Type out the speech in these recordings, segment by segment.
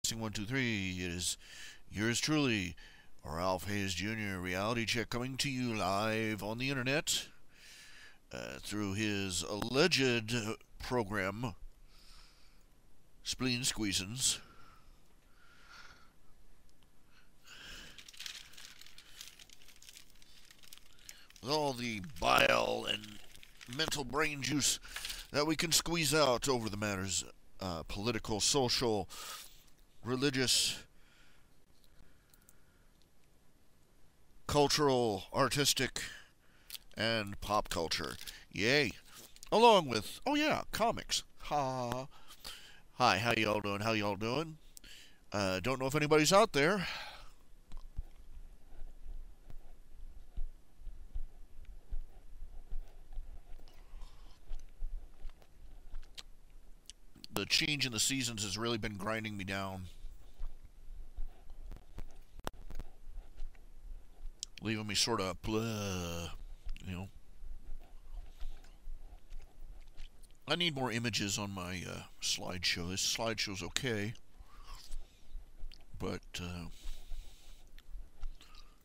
Testing 1, 2, 3. It is yours truly, RHJunior, reality check, coming to you live on the internet through his alleged program, Spleen Squeezins. With all the bile and mental brain juice that we can squeeze out over the matters political, social, religious, cultural, artistic, and pop culture. Yay. Along with, oh yeah, comics. Ha. Hi, how y'all doing? How y'all doing? Don't know if anybody's out there. The change in the seasons has really been grinding me down. Leaving me sort of blah, you know. I need more images on my slideshow. This slideshow's okay, but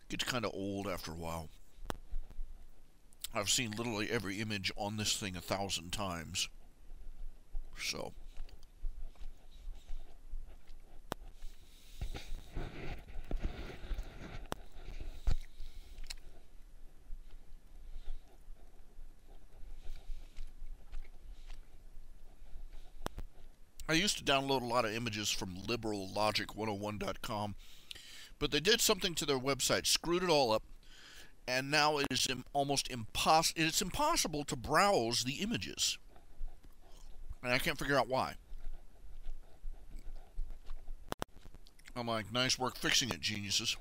gets kind of old after a while. I've seen literally every image on this thing 1,000 times. So. I used to download a lot of images from liberallogic101.com, but they did something to their website, screwed it all up, and now it is almost impossible to browse the images. And I can't figure out why. I'm like, nice work fixing it, geniuses.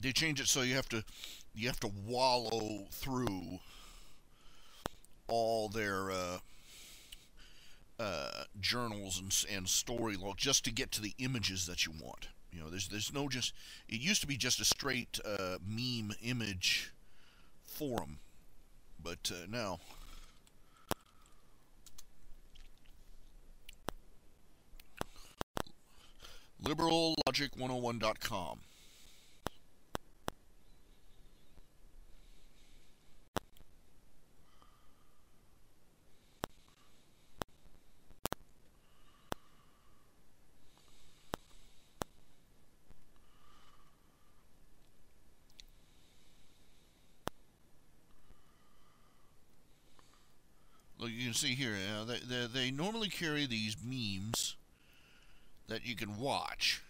They change it so you have to wallow through all their journals and story log just to get to the images that you want. You know, there's no just. It used to be just a straight meme image forum, but now. liberallogic101.com. Look, you can see here, they normally carry these memes that you can watch,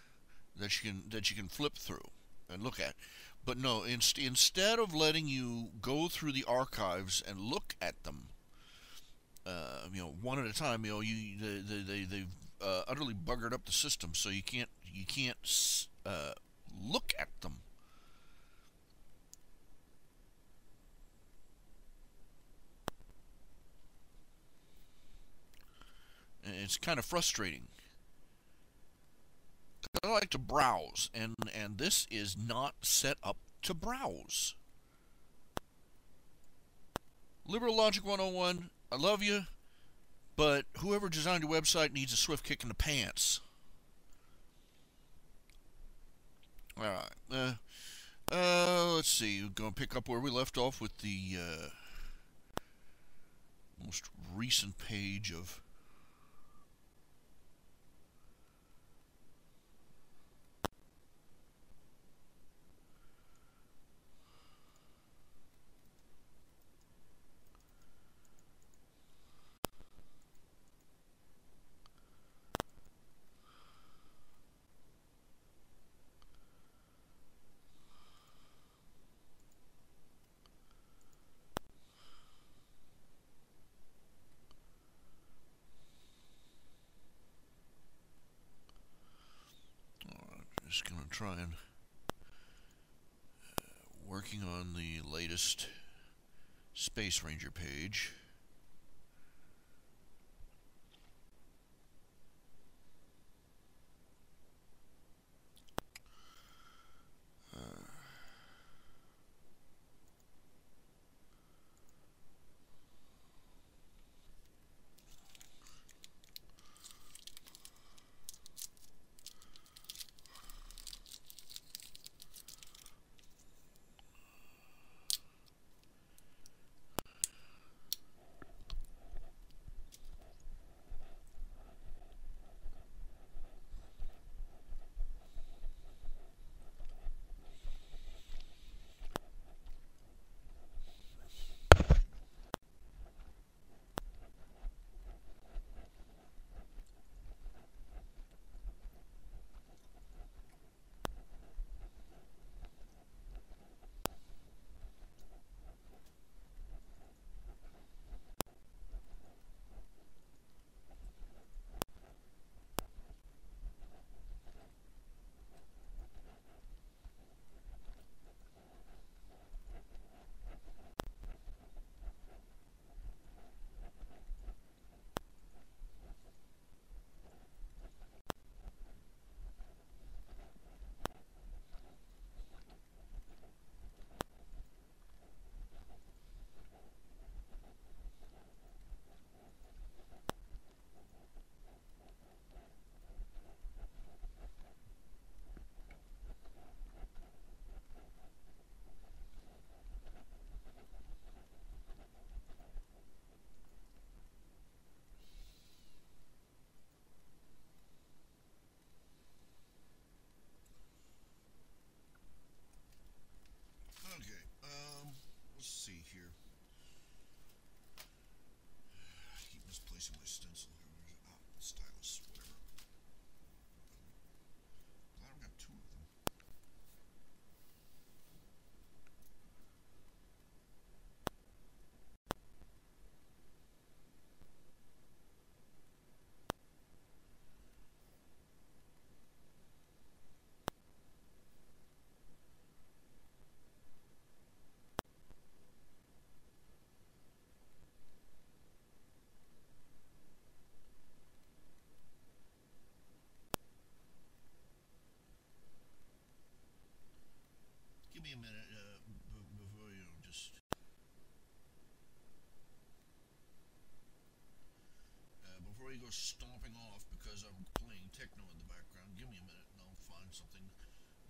that you can flip through and look at. But no, instead of letting you go through the archives and look at them, one at a time, they've utterly buggered up the system, so you can't look at them. And it's kind of frustrating. I like to browse, and this is not set up to browse. Liberal Logic 101, I love you, but whoever designed your website needs a swift kick in the pants. Alright, let's see, we're going to pick up where we left off with the most recent page of just going to try and working on the latest Space Ranger page. give me a minute before you just before you go stomping off because I'm playing techno in the background. Give me a minute and I'll find something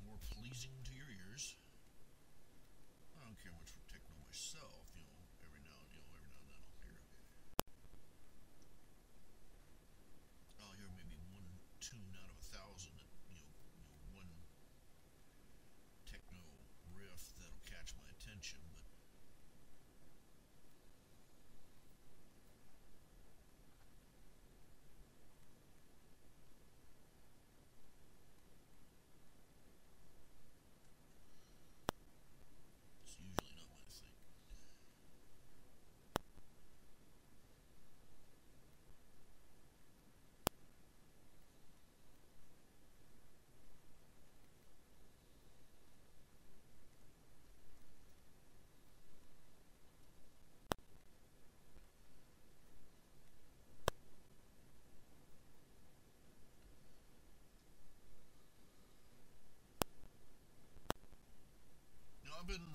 more pleasing to your ears. I don't care much for techno myself, every now and then I'll hear maybe one tune out of 1,000 that, one techno riff that'll catch my attention, but it's usually not my thing. Now I've been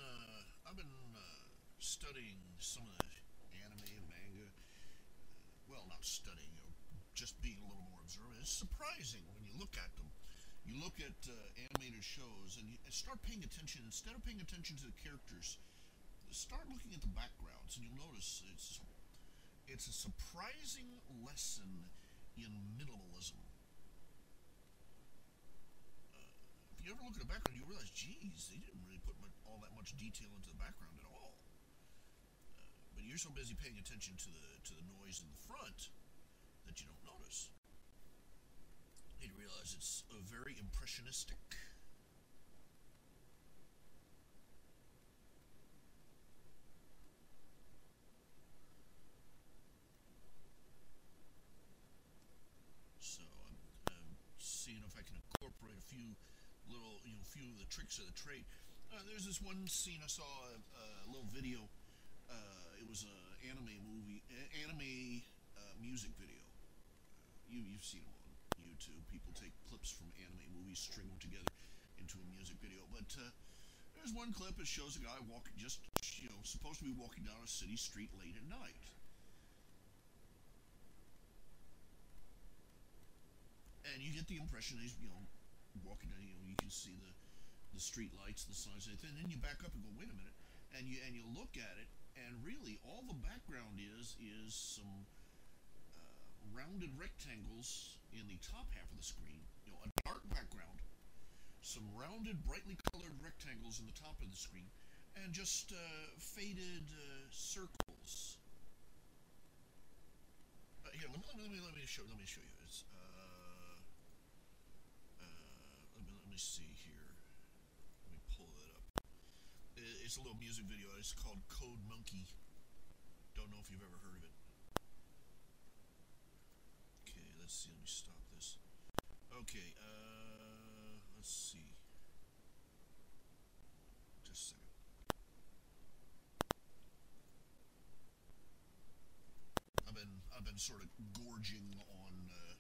studying some of the anime and manga. Well, not studying, just being a little more observant. It's surprising when you look at them. You look at animated shows and you start paying attention. Instead of paying attention to the characters, start looking at the backgrounds, and you'll notice it's a surprising lesson in minimalism. If you ever look at the background, you realize, geez, they didn't really put all that much detail into the background at all. But you're so busy paying attention to the noise in the front that you don't notice. You realize it's a very impressionistic. So I'm seeing if I can incorporate a few few of the tricks of the trade. There's this one scene I saw a little video. It was an anime music video. You've seen them on YouTube. People take clips from anime movies, string them together into a music video. But there's one clip that shows a guy walking, just supposed to be walking down a city street late at night. And you get the impression that he's walking down. You can see the street lights, the signs, and then you back up and go, wait a minute, and you look at it, and really all the background is some rounded rectangles in the top half of the screen, a dark background, some rounded, brightly colored rectangles in the top of the screen, and just faded circles. Here, let me show you. It's let me see here. Let me pull it up. It's a little music video. It's called Code Monkey. Don't know if you've ever heard of it. Okay, let's see. Let me stop this. Okay, let's see. Just a second. I've been sort of gorging on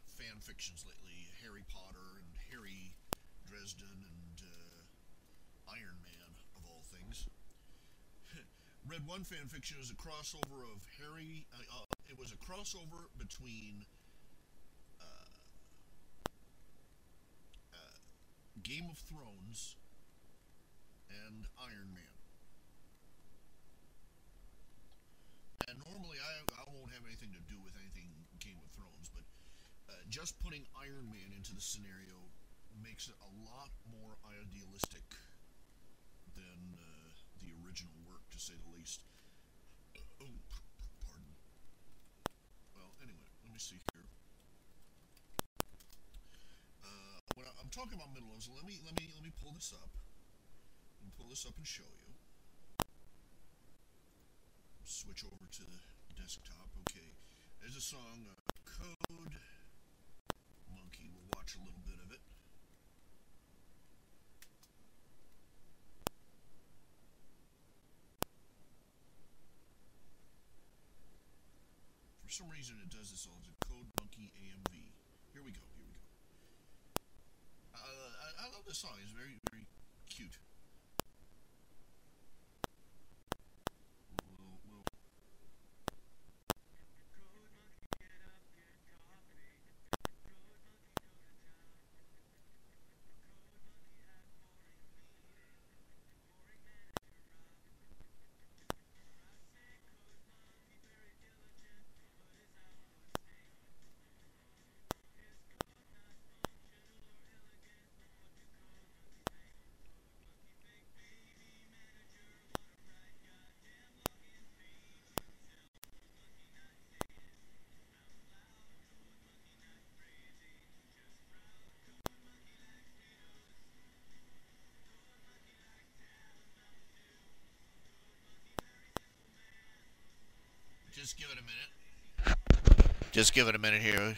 fan fictions lately. Harry Potter and Harry Dresden and Iron Man, of all things. Read one fan fiction. It was a crossover of Harry. It was a crossover between Game of Thrones and Iron Man. And normally I won't have anything to do with anything Game of Thrones, but just putting Iron Man into the scenario makes it a lot more idealistic than the original work, to say the least. Oh, pardon. Well, anyway, let me see here. When I'm talking about minimalism, let me pull this up. Let me pull this up and show you. Switch over to the desktop. Okay, there's a song, Code Monkey. We'll watch a little bit of it. For some reason it does this all. It's a Code Monkey AMV. Here we go. I love this song. It's very, very cute. Just give it a minute. Just give it a minute here.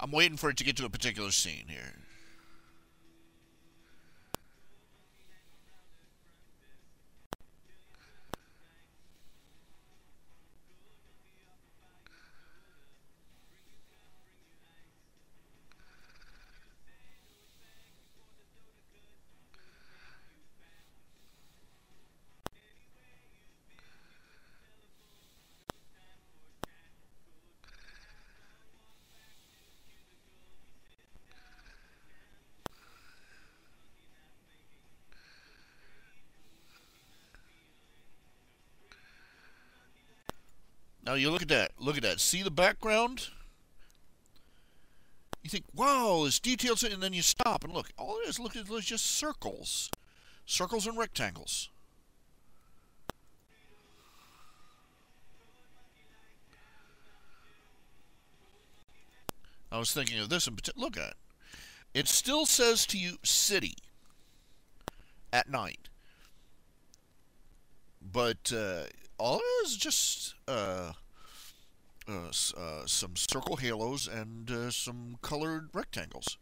I'm waiting for it to get to a particular scene here. Now you look at that. Look at that. See the background? You think, wow, there's details, and then you stop and look. All it is, look at it's just circles. Circles and rectangles. I was thinking of this in particular. Look at it. It still says to you city at night. But all it is just some circle halos and some colored rectangles.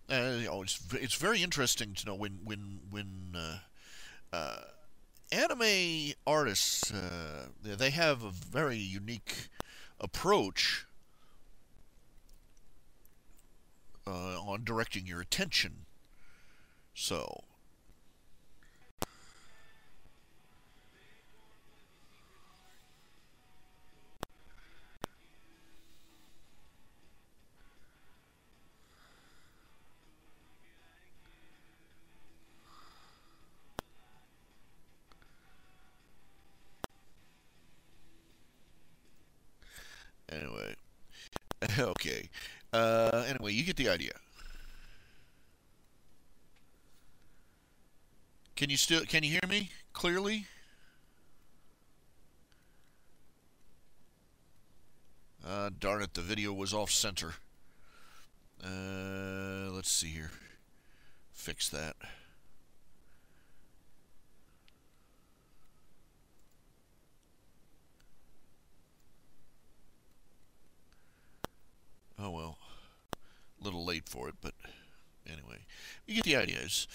It's very interesting to know when anime artists they have a very unique approach on directing your attention. So. Anyway, okay. Anyway, you get the idea. Can you hear me clearly? Darn it, the video was off center. Let's see here. Fix that. Oh well, a little late for it, but anyway, you get the idea. It's,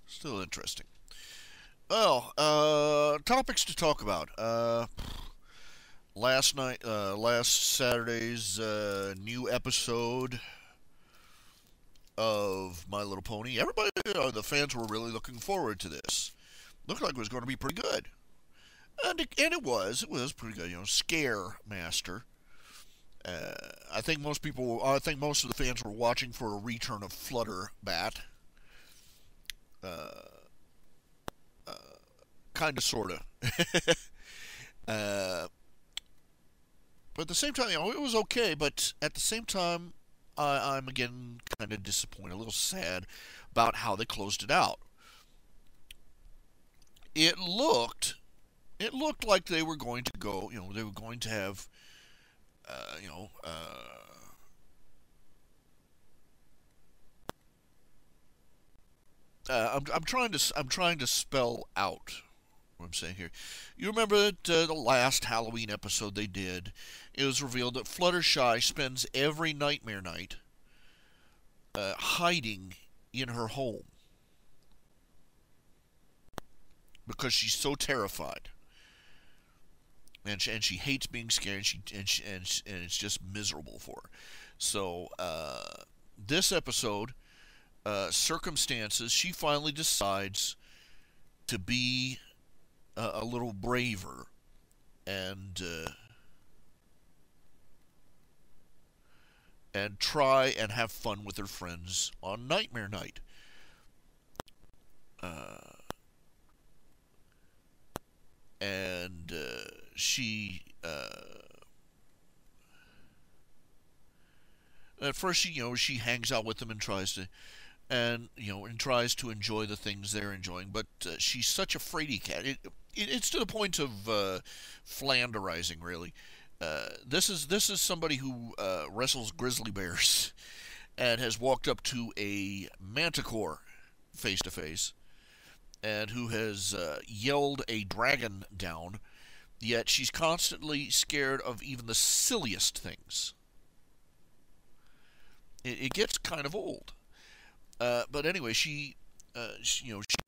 still interesting. Well, topics to talk about. Last Saturday's new episode of My Little Pony. Everybody, the fans were really looking forward to this. Looked like it was going to be pretty good. And it was pretty good, Scare Master. I think most of the fans were watching for a return of Flutter Bat. Kinda, sorta. But at the same time, it was okay, but at the same time, I'm again kind of disappointed, a little sad about how they closed it out. It looked like they were going to go, they were going to have, I'm trying to spell out what I'm saying here. You remember that the last Halloween episode they did, it was revealed that Fluttershy spends every Nightmare Night hiding in her home because she's so terrified, and she hates being scared, and it's just miserable for her. So this episode, circumstances, she finally decides to be a little braver and try and have fun with her friends on Nightmare Night. And she at first she hangs out with them and tries to and and tries to enjoy the things they're enjoying. But she's such a fraidy cat. It's to the point of flanderizing, really. This is somebody who wrestles grizzly bears and has walked up to a manticore face to face, and who has yelled a dragon down. Yet she's constantly scared of even the silliest things. It gets kind of old. But anyway, she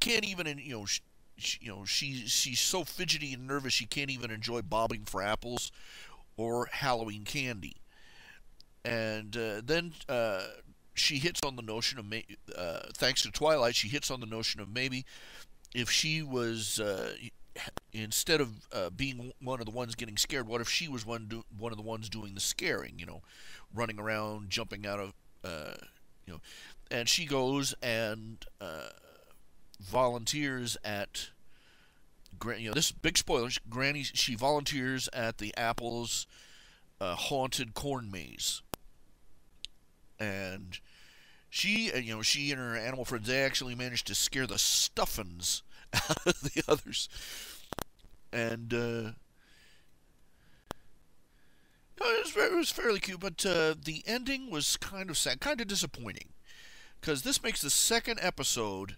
can't even, she's so fidgety and nervous she can't even enjoy bobbing for apples or Halloween candy. And then she hits on the notion of, thanks to Twilight, she hits on the notion of maybe if she was, instead of being one of the ones getting scared, what if she was one of the ones doing the scaring, running around, jumping out of, and she goes and volunteers at, this big spoiler, Granny, she volunteers at the Apple's haunted corn maze. And she and her animal friends, they actually managed to scare the stuffins out of the others. And it was fairly cute, but the ending was kind of sad, kind of disappointing, because this makes the second episode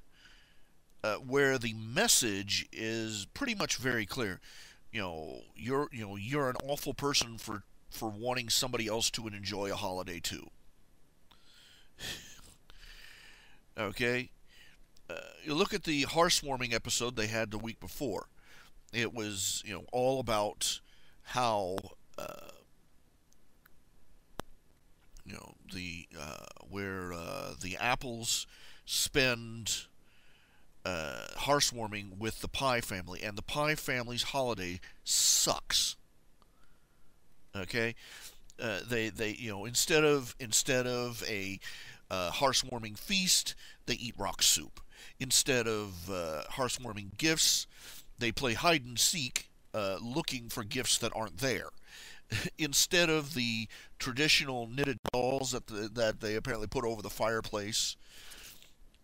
where the message is pretty much very clear. You're an awful person for wanting somebody else to enjoy a holiday too. Okay, you look at the heartwarming episode they had the week before. It was all about how where the Apples spend heartwarming with the Pie family, and the Pie family's holiday sucks. Okay, they instead of a heartwarming feast, they eat rock soup. Instead of heartwarming gifts, they play hide and seek, looking for gifts that aren't there. Instead of the traditional knitted dolls that they apparently put over the fireplace,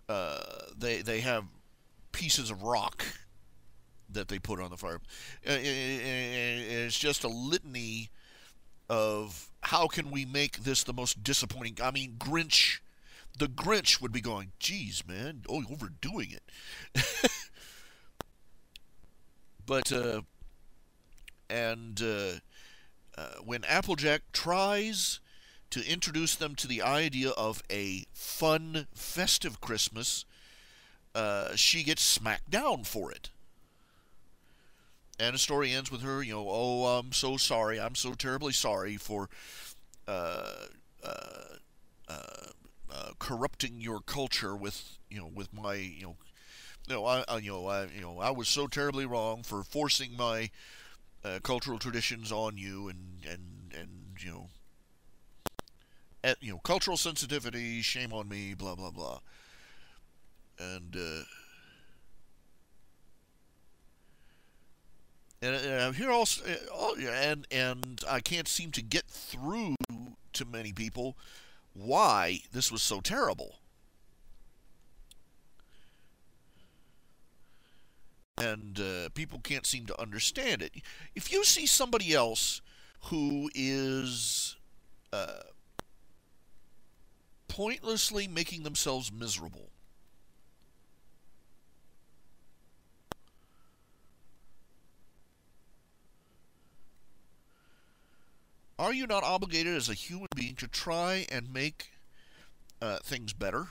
they have pieces of rock that they put on the fire. It's just a litany of how can we make this the most disappointing. I mean, the Grinch would be going, geez, man, you're overdoing it. But when Applejack tries to introduce them to the idea of a fun, festive Christmas, she gets smacked down for it. And the story ends with her, oh, I'm so sorry, I'm so terribly sorry for corrupting your culture with my, I was so terribly wrong for forcing my cultural traditions on you, and cultural sensitivity, shame on me, blah blah blah. And here also, and I can't seem to get through to many people why this was so terrible. And people can't seem to understand it. If you see somebody else who is pointlessly making themselves miserable, are you not obligated as a human being to try and make things better?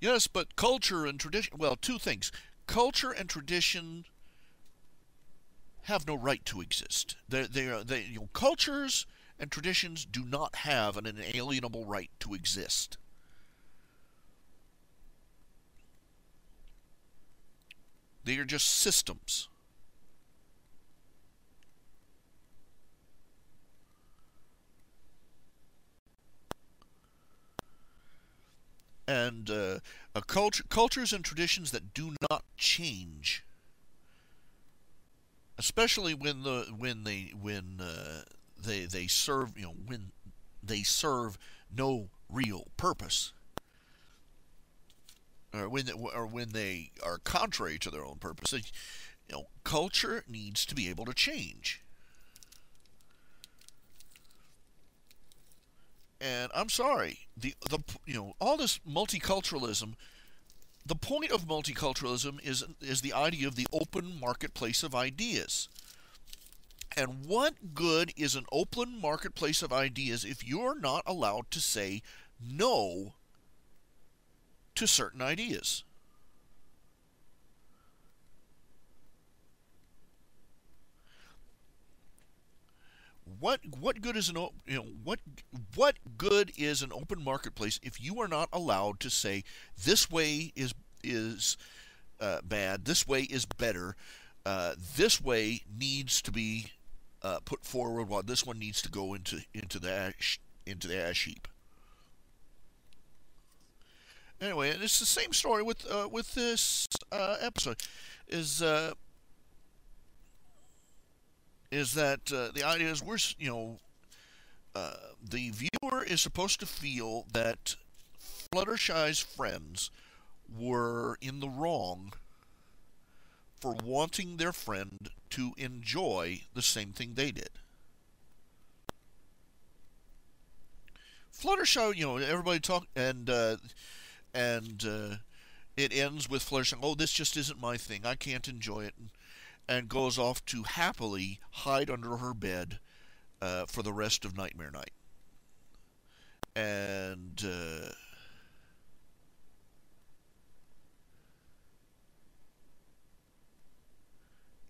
Yes, but culture and tradition, well, two things. Culture and tradition have no right to exist. Cultures and traditions do not have an inalienable right to exist. They are just systems. And cultures and traditions that do not change, especially when they serve, when they serve no real purpose, or when they are contrary to their own purpose. Culture needs to be able to change. And I'm sorry, the all this multiculturalism. The point of multiculturalism is the idea of the open marketplace of ideas. And what good is an open marketplace of ideas if you're not allowed to say no to certain ideas? What good is what good is an open marketplace if you are not allowed to say this way is bad, this way is better, this way needs to be put forward, while this one needs to go into the ash heap. Anyway, and it's the same story with this episode. Is is that the idea is the viewer is supposed to feel that Fluttershy's friends were in the wrong for wanting their friend to enjoy the same thing they did. Fluttershy, everybody talk, and it ends with Fluttershy, oh, this just isn't my thing. I can't enjoy it, and goes off to happily hide under her bed for the rest of Nightmare Night. And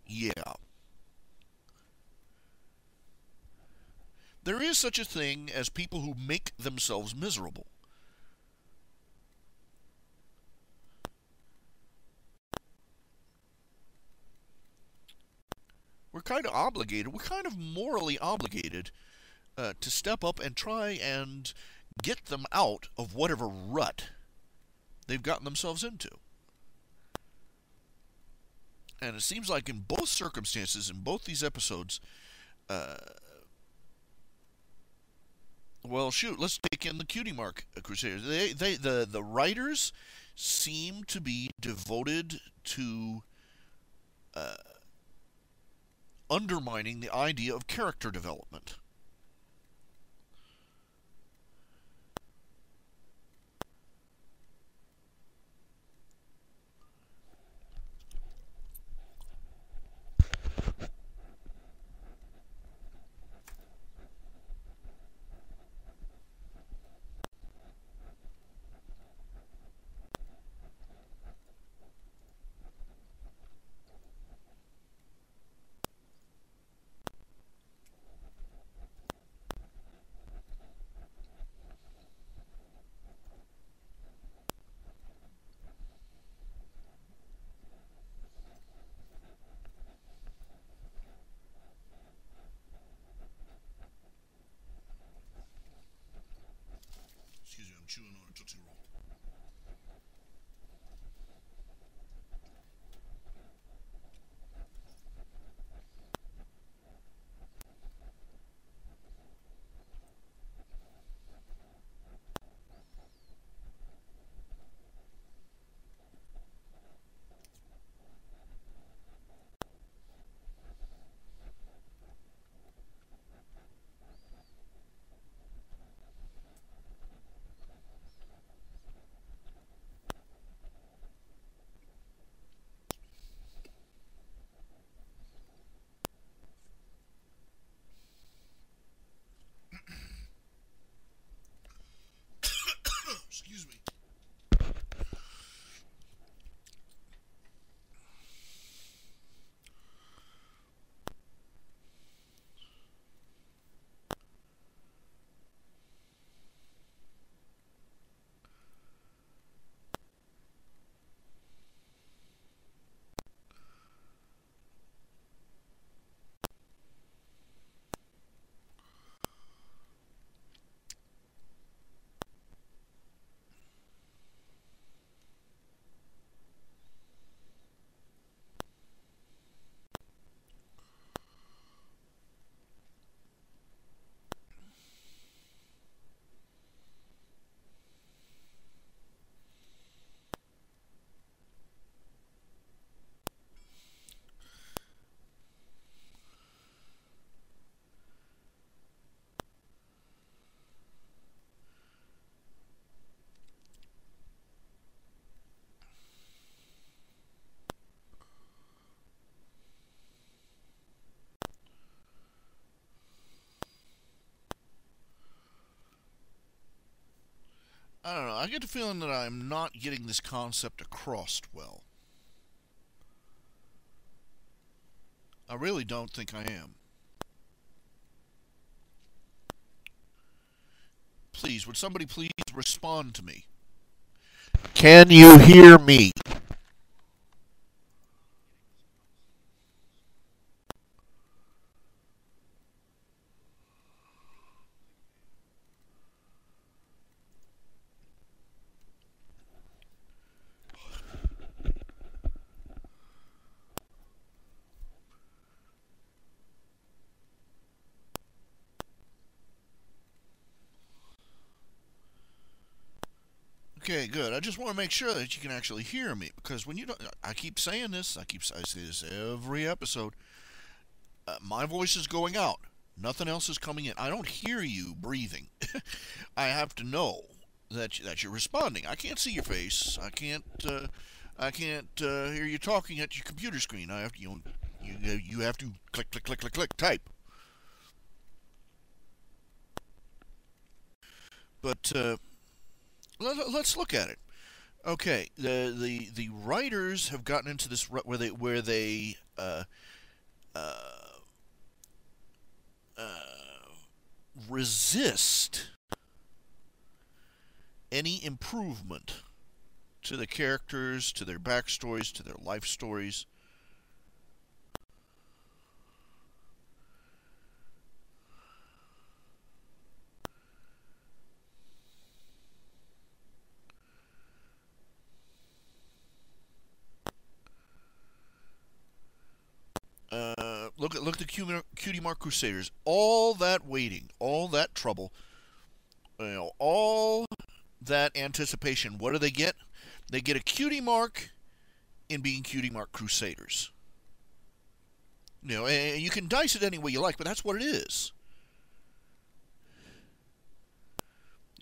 yeah, there is such a thing as people who make themselves miserable. We're kind of obligated, we're kind of morally obligated to step up and try and get them out of whatever rut they've gotten themselves into. And it seems like in both circumstances, in both these episodes, well, shoot, let's take in the Cutie Mark Crusaders. The writers seem to be devoted to undermining the idea of character development. I get the feeling that I'm not getting this concept across well. I really don't think I am. Please, would somebody please respond to me? Can you hear me? Okay, good. I just want to make sure that you can actually hear me, because when you don't, I keep saying this. I say this every episode. My voice is going out. Nothing else is coming in. I don't hear you breathing. I have to know that you're responding. I can't see your face. I can't hear you talking at your computer screen. I have to, you have to click, click, click, click, click, type. But let's look at it. Okay, the writers have gotten into this where they resist any improvement to the characters, to their backstories, to their life stories. Look at the Cutie Mark Crusaders. All that waiting, all that trouble, all that anticipation. What do they get? They get a Cutie Mark in being Cutie Mark Crusaders. And you can dice it any way you like, but that's what it is.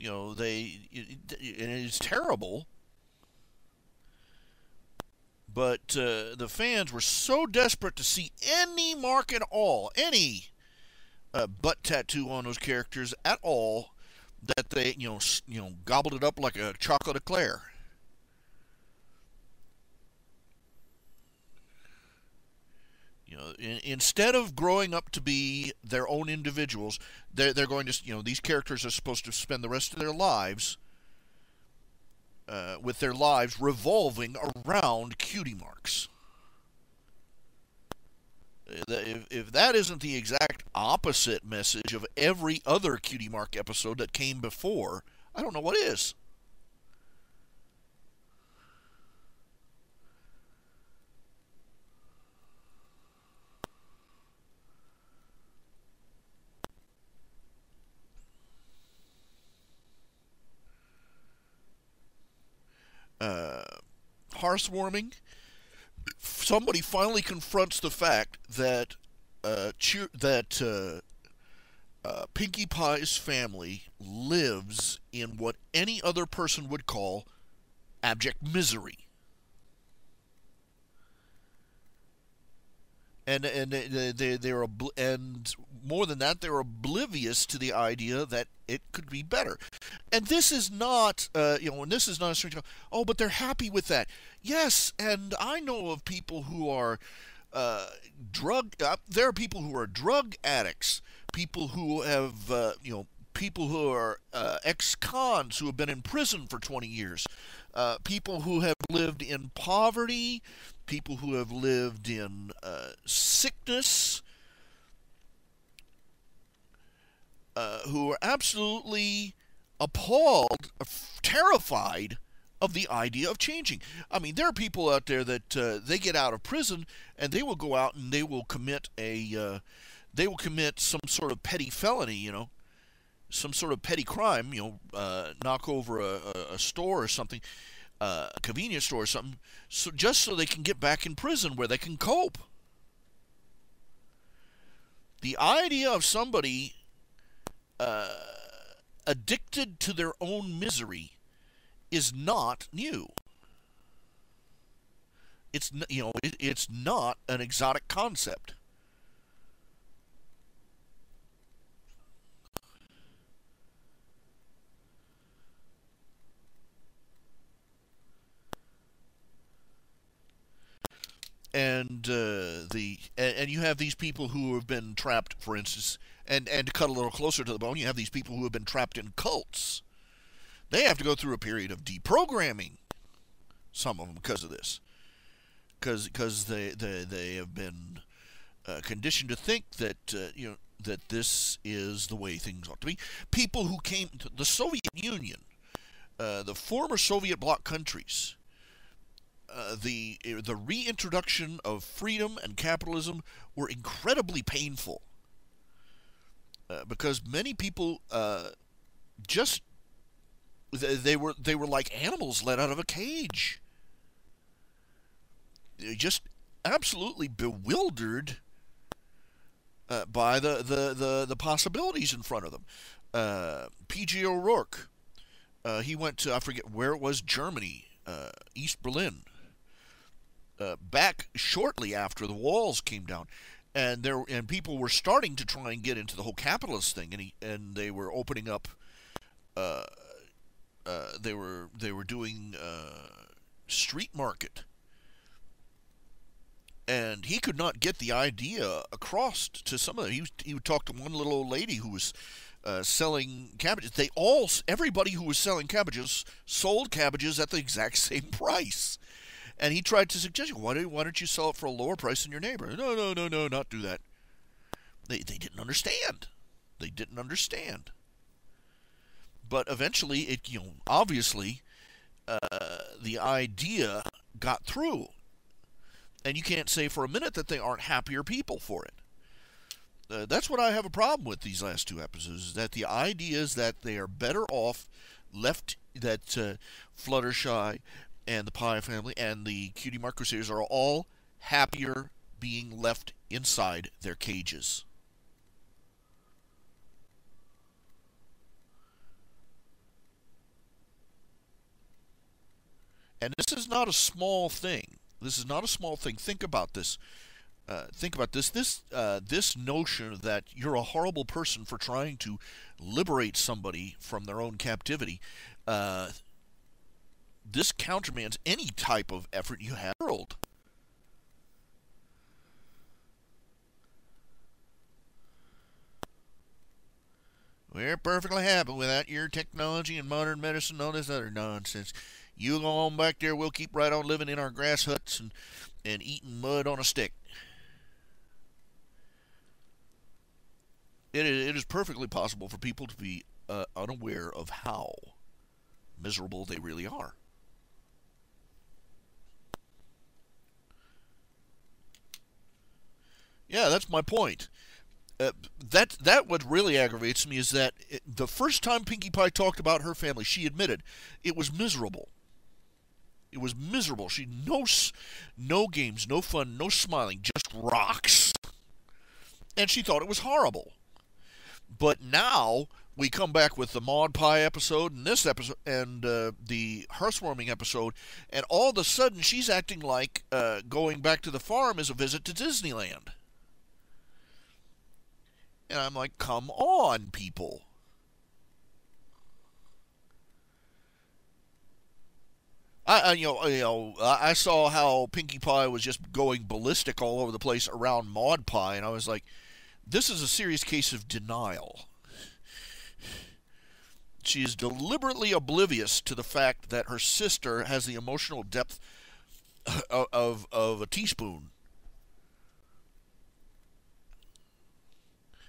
And it's terrible. But the fans were so desperate to see any mark at all, any butt tattoo on those characters at all, that they gobbled it up like a chocolate eclair. Instead of growing up to be their own individuals, they're going to these characters are supposed to spend the rest of their lives with their lives revolving around cutie marks. If that isn't the exact opposite message of every other Cutie Mark episode that came before, I don't know what is. Hearthwarming. Somebody finally confronts the fact that Pinkie Pie's family lives in what any other person would call abject misery. And more than that, they're oblivious to the idea that it could be better. And this is not, and this is not a strange. Oh, but they're happy with that. Yes, and I know of people who are there are people who are drug addicts, people who have, people who are ex-cons who have been in prison for 20 years, people who have lived in poverty, people who have lived in sickness, who are absolutely appalled, terrified of the idea of changing. I mean, there are people out there that they get out of prison and they will go out and they will commit some sort of petty felony, some sort of petty crime, knock over a store or something, a convenience store or something, just so they can get back in prison where they can cope. The idea of somebody addicted to their own misery is not new. It's not an exotic concept. and you have these people who have been trapped, for instance, and to cut a little closer to the bone, you have these people who have been trapped in cults. They have to go through a period of deprogramming, some of them, because of this, because they have been conditioned to think that that this is the way things ought to be. People who came to the Soviet Union, the former Soviet bloc countries, the reintroduction of freedom and capitalism were incredibly painful because many people just they were like animals let out of a cage. They just absolutely bewildered by the possibilities in front of them. P.G. O'Rourke, he went to, I forget where it was, Germany, East Berlin, back shortly after the walls came down, and people were starting to try and get into the whole capitalist thing, and they were opening up. They were doing street market. And he could not get the idea across to some of them. He would talk to one little old lady who was selling cabbages. Everybody who was selling cabbages sold cabbages at the exact same price. And he tried to suggest, why don't you sell it for a lower price than your neighbor? No, not do that. They didn't understand. They didn't understand. But eventually, obviously, the idea got through. And you can't say for a minute that they aren't happier people for it. That's what I have a problem with these last two episodes, is that the idea is that they are better off left, that Fluttershy and the Pie family and the Cutie Mark Crusaders are all happier being left inside their cages. And this is not a small thing. This is not a small thing. Think about this. Think about this. This notion that you're a horrible person for trying to liberate somebody from their own captivity. This countermands any type of effort you have in the world. We're perfectly happy without your technology and modern medicine and all this other nonsense. You go on back there, we'll keep right on living in our grass huts and eating mud on a stick. It is perfectly possible for people to be unaware of how miserable they really are. Yeah, that's my point. That what really aggravates me is that the first time Pinkie Pie talked about her family, she admitted it was miserable. It was miserable. She no games, no fun, no smiling, just rocks. And she thought it was horrible. But now we come back with the Maud Pie episode and this episode and the hearthwarming episode, and all of a sudden she's acting like going back to the farm is a visit to Disneyland. And I'm like, come on, people. I saw how Pinkie Pie was just going ballistic all over the place around Maud Pie, and I was like, this is a serious case of denial. She is deliberately oblivious to the fact that her sister has the emotional depth of a teaspoon.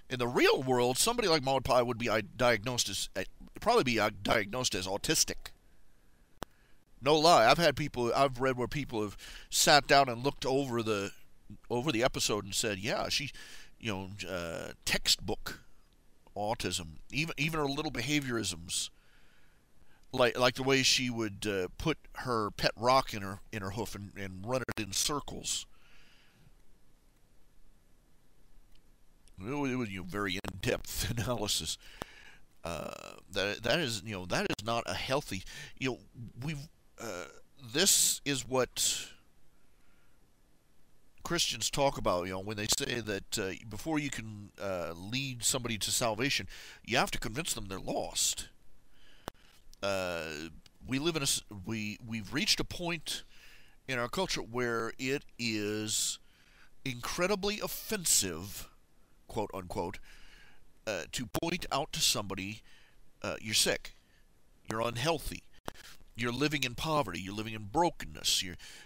In the real world, somebody like Maud Pie would be diagnosed as autistic. No lie, I've read where people have sat down and looked over the episode and said, yeah, she, textbook autism, even her little behaviorisms, like the way she would put her pet rock in her hoof and run it in circles. It was very in-depth analysis. That is not a healthy. This is what Christians talk about. When they say that before you can lead somebody to salvation, you have to convince them they're lost. We've reached a point in our culture where it is incredibly offensive, quote unquote, to point out to somebody you're sick, you're unhealthy, you're living in poverty, you're living in brokenness,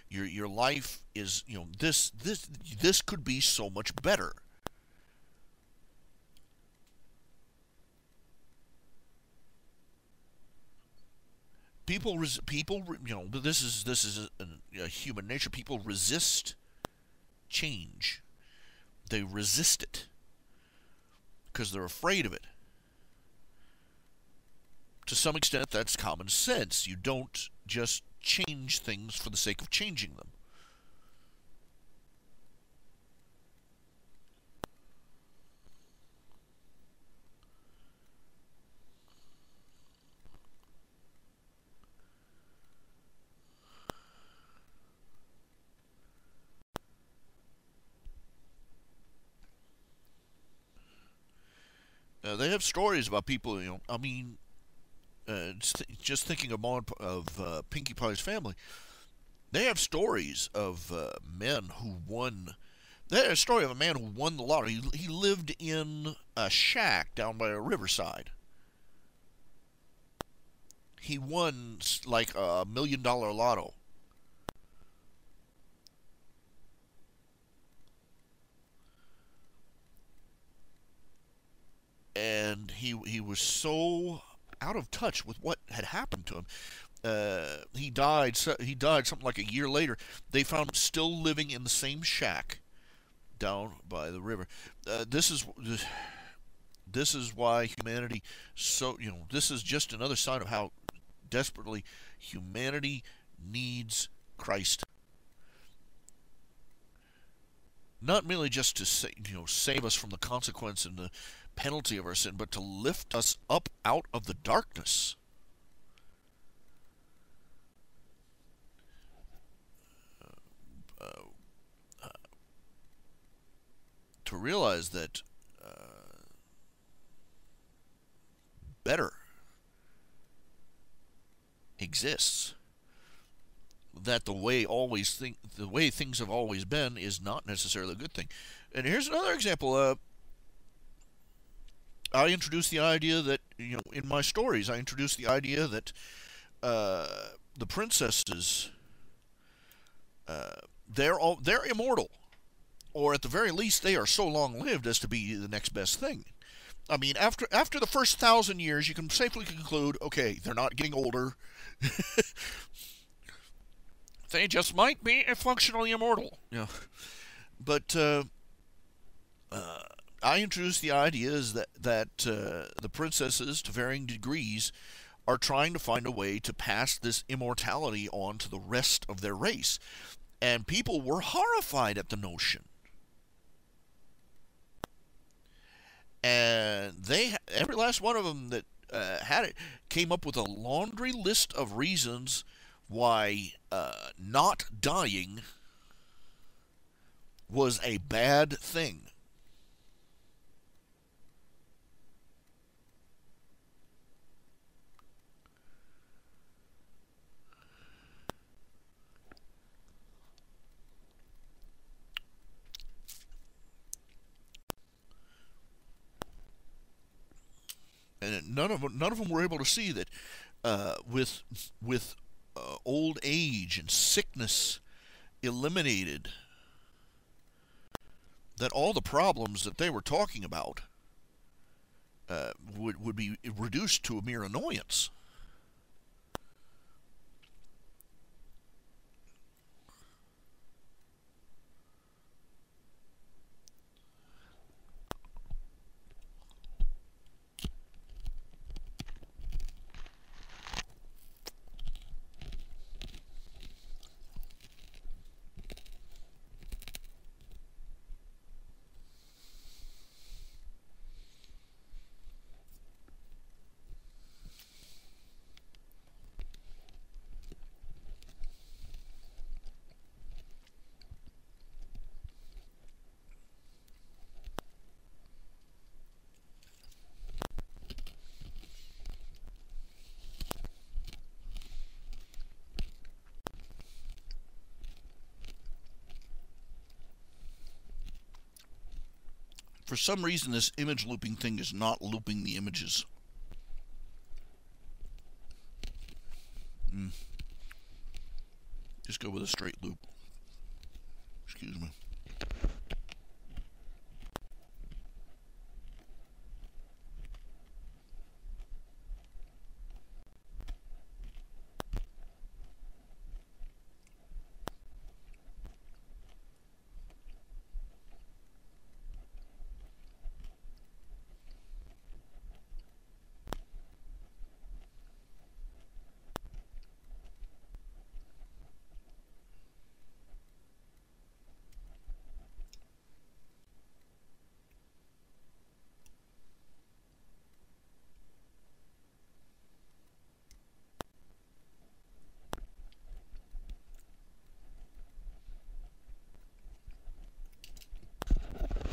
your life is, this could be so much better. People, this is a human nature. People resist change. They resist it because they're afraid of it. To some extent, that's common sense. You don't just change things for the sake of changing them. They have stories about people, I mean, just thinking of Pinkie Pie's family, they have stories of men who won. They had a story of a man who won the lottery. He lived in a shack down by a riverside. He won like $1 million lotto. And he was so out of touch with what had happened to him. He died. He died something like a year later. They found him still living in the same shack down by the river. This is why humanity this is just another sign of how desperately humanity needs Christ. Not merely just to save us from the consequence and the penalty of our sin, but to lift us up out of the darkness. To realize that better exists, that the way things have always been is not necessarily a good thing. And here's another example. I introduced the idea that in my stories, I introduced the idea that the princesses they're immortal, or at the very least, they are so long-lived as to be the next best thing. I mean, after the first 1,000 years, you can safely conclude, okay, they're not getting older. They just might be functionally immortal. But I introduced the idea is that the princesses, to varying degrees, are trying to find a way to pass this immortality on to the rest of their race. And people were horrified at the notion. And every last one of them that had it came up with a laundry list of reasons why not dying was a bad thing. And none of them were able to see that with old age and sickness eliminated, that all the problems that they were talking about would be reduced to a mere annoyance. For some reason, this image looping thing is not looping the images. Just go with a straight loop. Excuse me.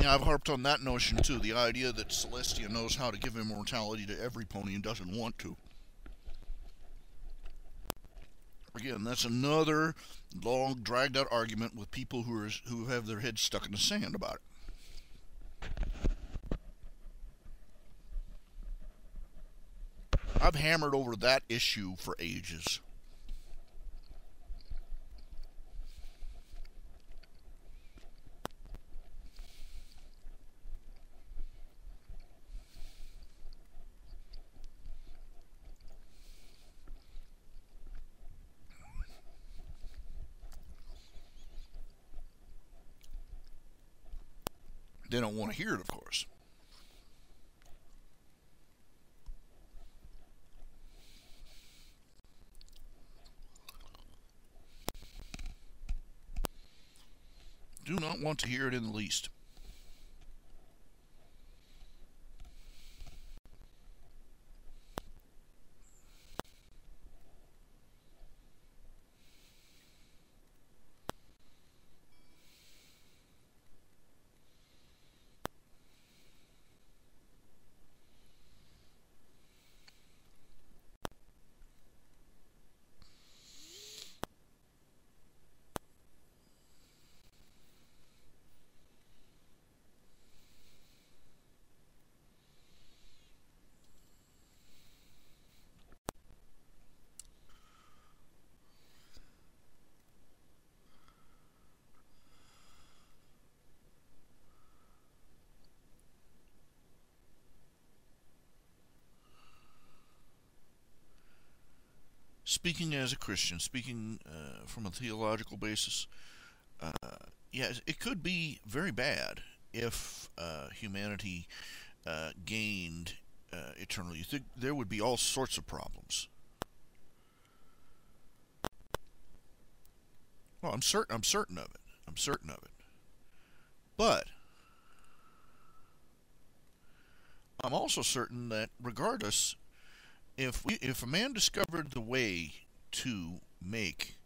Yeah, I've harped on that notion too, the idea that Celestia knows how to give immortality to every pony and doesn't want to. Again, that's another long, dragged-out argument with people who have their heads stuck in the sand about it. I've hammered over that issue for ages. They don't want to hear it, of course. Do not want to hear it in the least. Speaking as a Christian, speaking from a theological basis, yeah, it could be very bad if humanity gained eternal youth. There would be all sorts of problems. Well, I'm certain of it. I'm certain of it. But I'm also certain that regardless, if a man discovered the way to make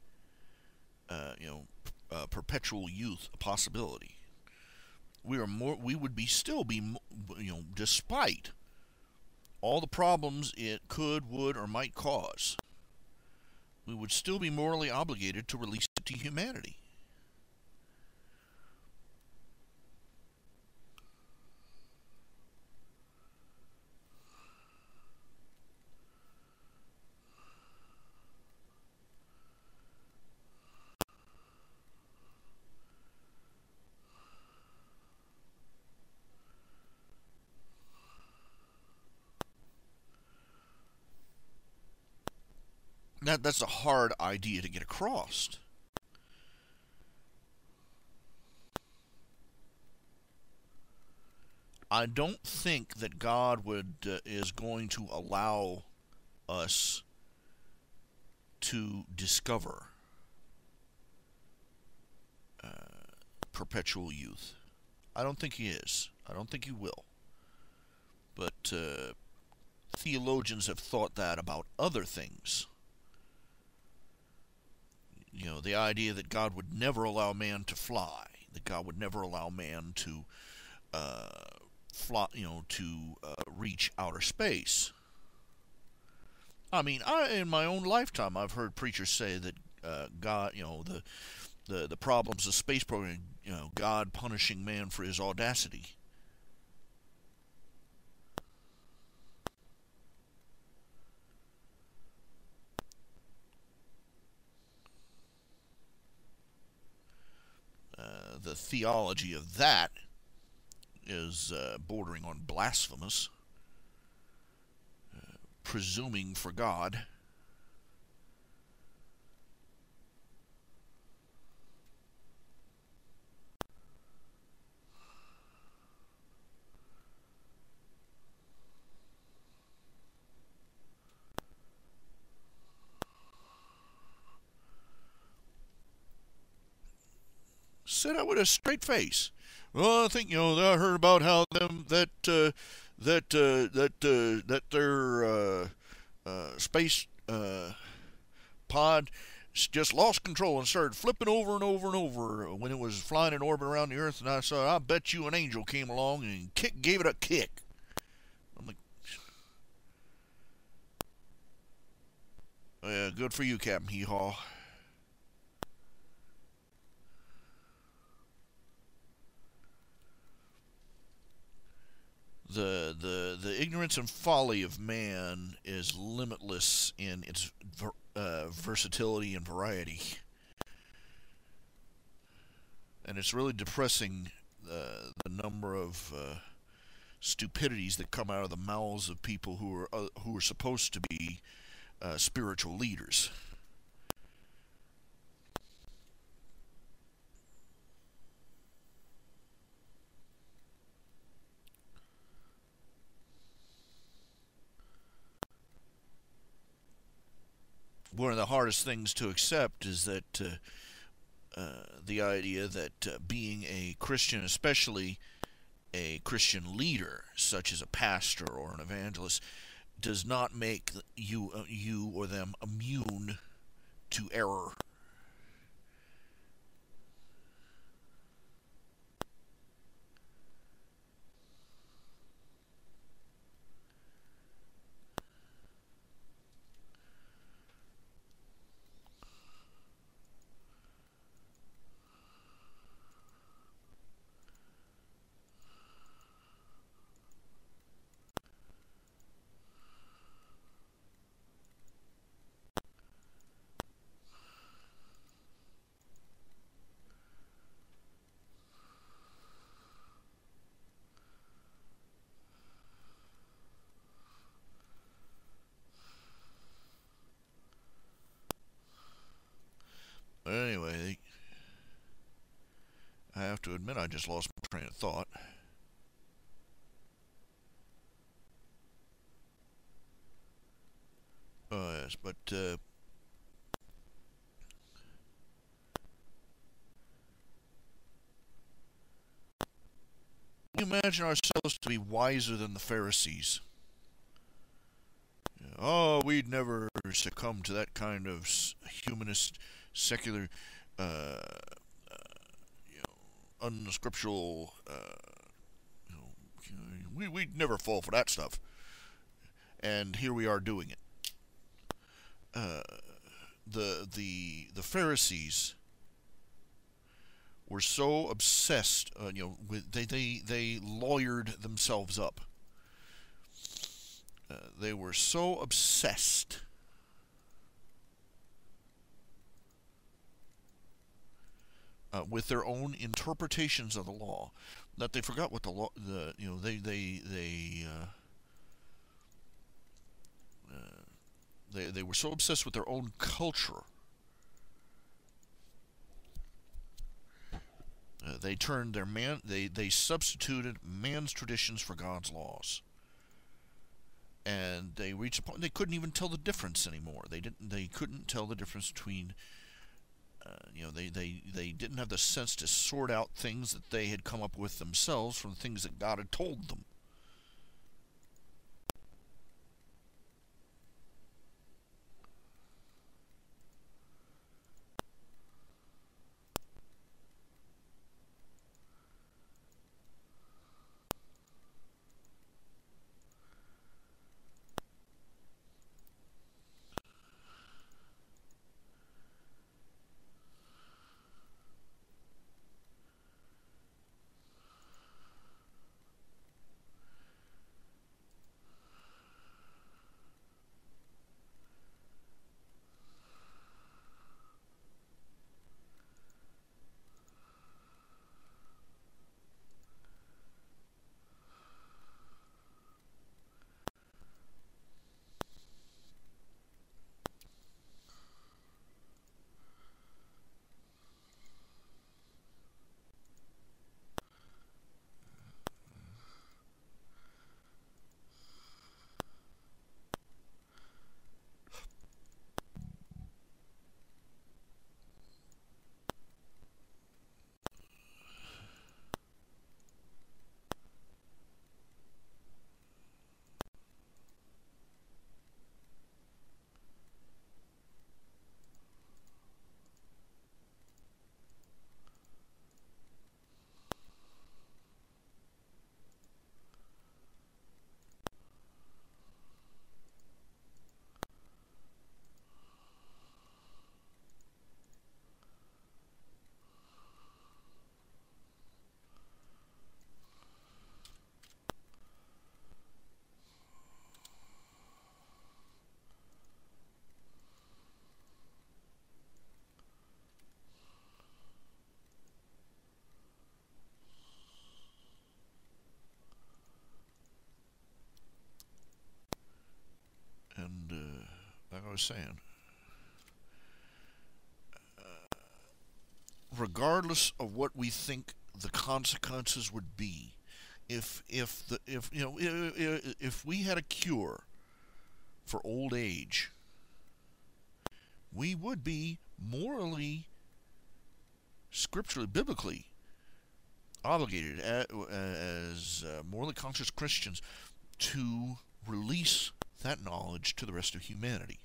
perpetual youth a possibility, we would still be despite all the problems it could, would, or might cause, we would still be morally obligated to release it to humanity. That's a hard idea to get across. I don't think that God is going to allow us to discover perpetual youth. I don't think he is. I don't think he will. But theologians have thought that about other things. The idea that God would never allow man to fly, that God would never allow man to fly, reach outer space. I mean, in my own lifetime, I've heard preachers say that God, the problems of space program, God punishing man for his audacity. theology of that is bordering on blasphemous, presuming for God. Said I with a straight face. Well, I think I heard about how them that their space pod just lost control and started flipping over and over and over when it was flying in orbit around the Earth. And I said, I bet you an angel came along and gave it a kick. I'm like, yeah, good for you, Captain Hee Haw. The ignorance and folly of man is limitless in its versatility and variety, and it's really depressing the number of stupidities that come out of the mouths of people who are supposed to be spiritual leaders. One of the hardest things to accept is that the idea that being a Christian, especially a Christian leader, such as a pastor or an evangelist, does not make you or them immune to error. But anyway, I have to admit I just lost my train of thought. Yes, but we imagine ourselves to be wiser than the Pharisees. Oh, we'd never succumb to that kind of humanist, secular, uh, unscriptural. We'd never fall for that stuff, and here we are doing it. Uh, the Pharisees were so obsessed, with they lawyered themselves up. They were so obsessed with their own interpretations of the law that they forgot what the law. They were so obsessed with their own culture. They turned their they substituted man's traditions for God's laws, and they reached a point they couldn't even tell the difference anymore. They couldn't tell the difference between. They didn't have the sense to sort out things that they had come up with themselves from things that God had told them. And like I was saying, regardless of what we think the consequences would be, if we had a cure for old age, we would be morally, scripturally, biblically obligated as morally conscious Christians to release that knowledge to the rest of humanity.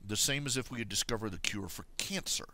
The same as if we had discovered the cure for cancer.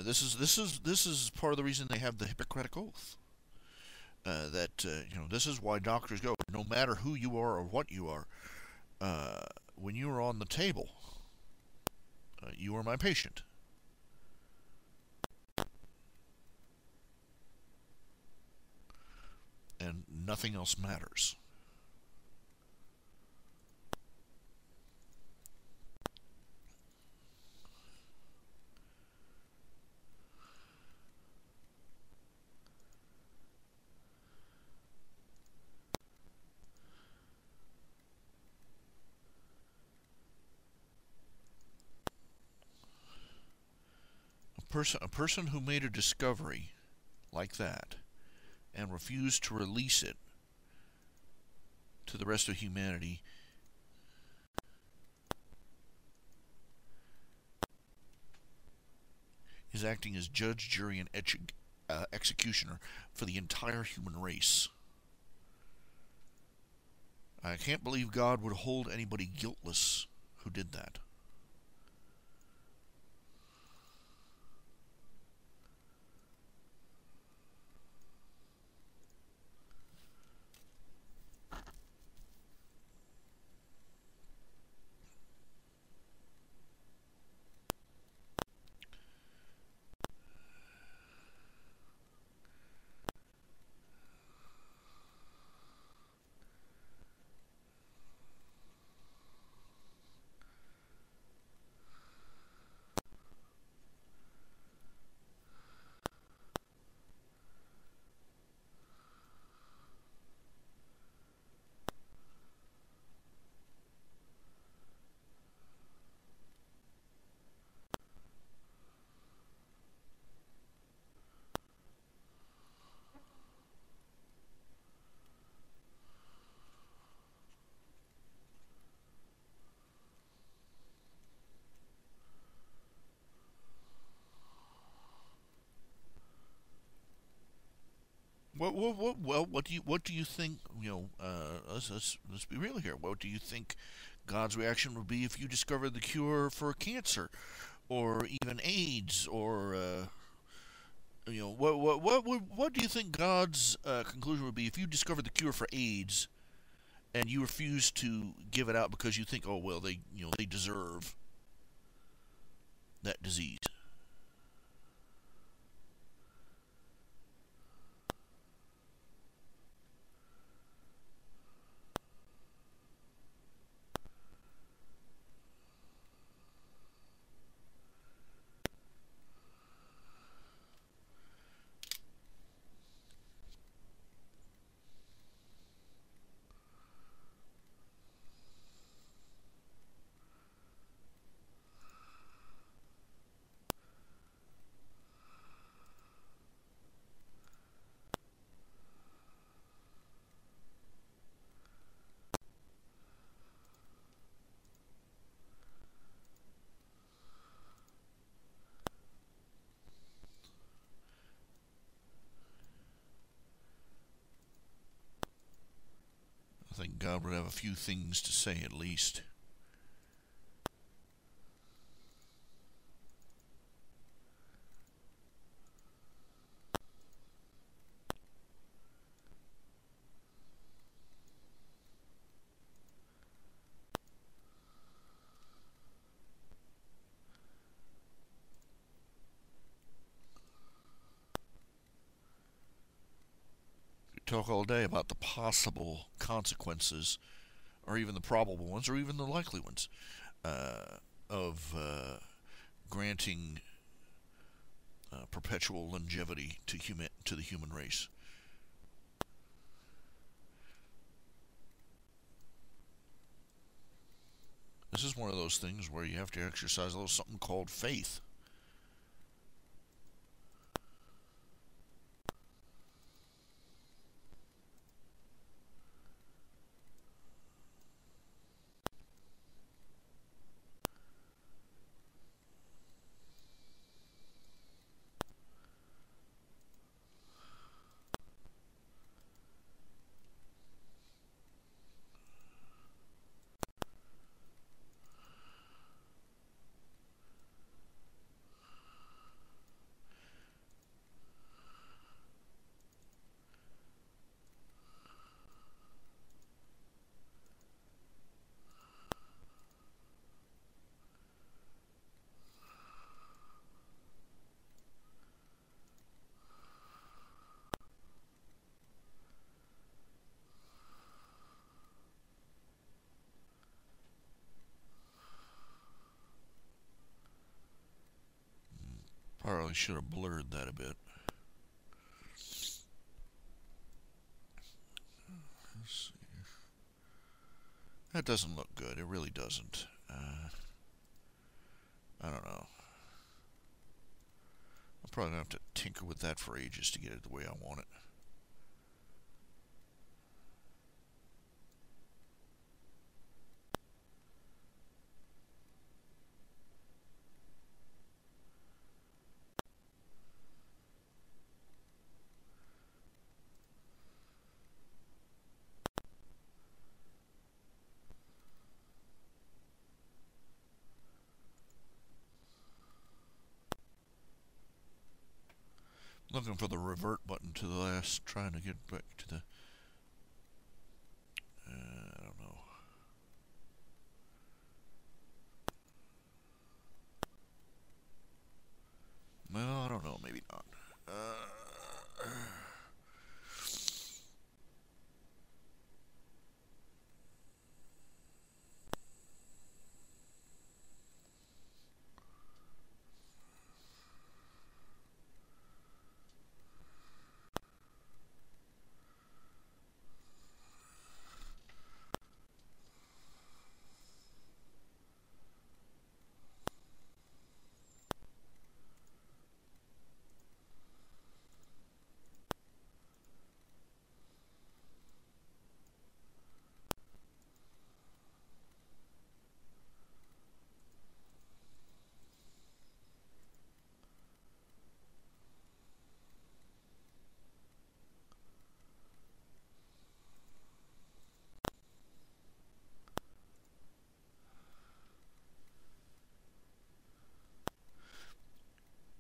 This is part of the reason they have the Hippocratic Oath. This is why doctors go. No matter who you are or what you are, when you are on the table, you are my patient. And nothing else matters. A person who made a discovery like that and refused to release it to the rest of humanity is acting as judge, jury, and executioner for the entire human race. I can't believe God would hold anybody guiltless who did that. Well, what do you think? Let's be real here. What do you think God's reaction would be if you discovered the cure for cancer, or even AIDS, or what do you think God's conclusion would be if you discovered the cure for AIDS and you refuse to give it out because you think, oh well, they deserve that disease? I think God would have a few things to say at least. Talk all day about the possible consequences, or even the probable ones, or even the likely ones, of granting perpetual longevity to the human race. This is one of those things where you have to exercise a little something called faith. Probably should have blurred that a bit. Let's see. That doesn't look good. It really doesn't. I don't know. I'm probably going to have to tinker with that for ages to get it the way I want it. Looking for the revert button to the last, trying to get back to the... I don't know. Well, I don't know, maybe not.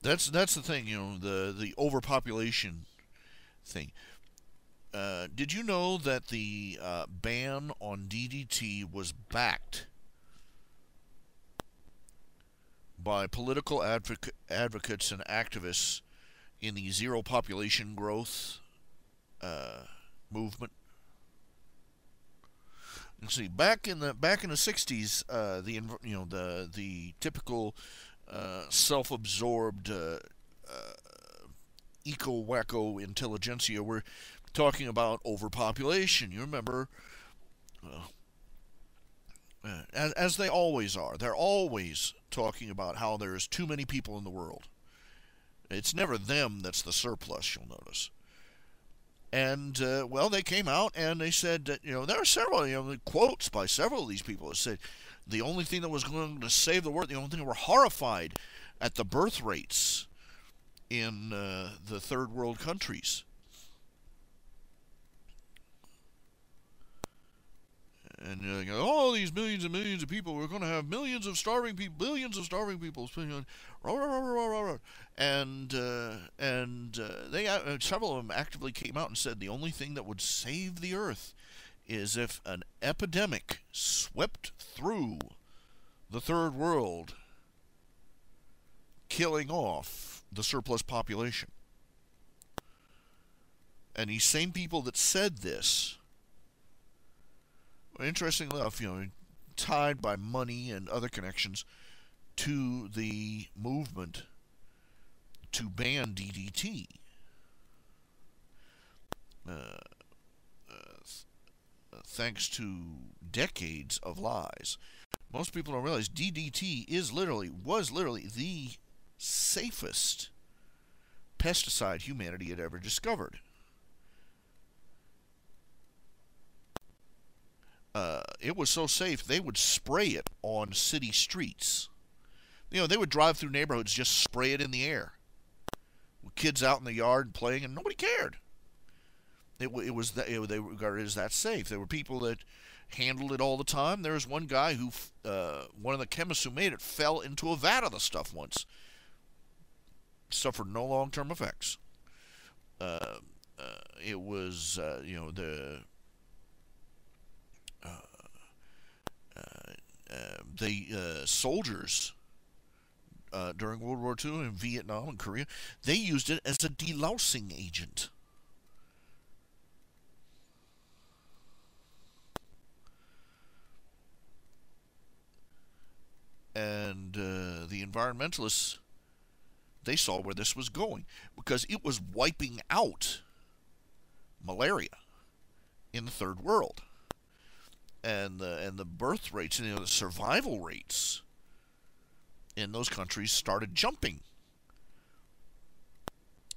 That's the thing, you know, the overpopulation thing. Did you know that the ban on DDT was backed by political advocates and activists in the zero population growth movement? You see, back in the 60s, the typical self-absorbed eco-wacko intelligentsia were talking about overpopulation. You remember, as they always are, they're always talking about how there's too many people in the world. It's never them that's the surplus, you'll notice. And, well, they came out and they said that, there are several, quotes by several of these people that said the only thing that was going to save the world, the only thing they were horrified at the birth rates in the third world countries. And you know, all these millions and millions of people, we're going to have millions of starving people, billions of starving people. And several of them actively came out and said the only thing that would save the earth is if an epidemic swept through the third world, killing off the surplus population. And these same people that said this, interestingly enough, you know, tied by money and other connections to the movement to ban DDT. Thanks to decades of lies. Most people don't realize DDT was literally the safest pesticide humanity had ever discovered. It was so safe, they would spray it on city streets. You know, they would drive through neighborhoods, just spray it in the air. With kids out in the yard playing, and nobody cared. They regarded it as that safe. There were people that handled it all the time. There was one guy who, one of the chemists who made it, fell into a vat of the stuff once. Suffered no long-term effects. It was, you know, soldiers during World War II in Vietnam and Korea, they used it as a delousing agent. And the environmentalists, they saw where this was going, because it was wiping out malaria in the third world. And the birth rates and, you know, the survival rates in those countries started jumping.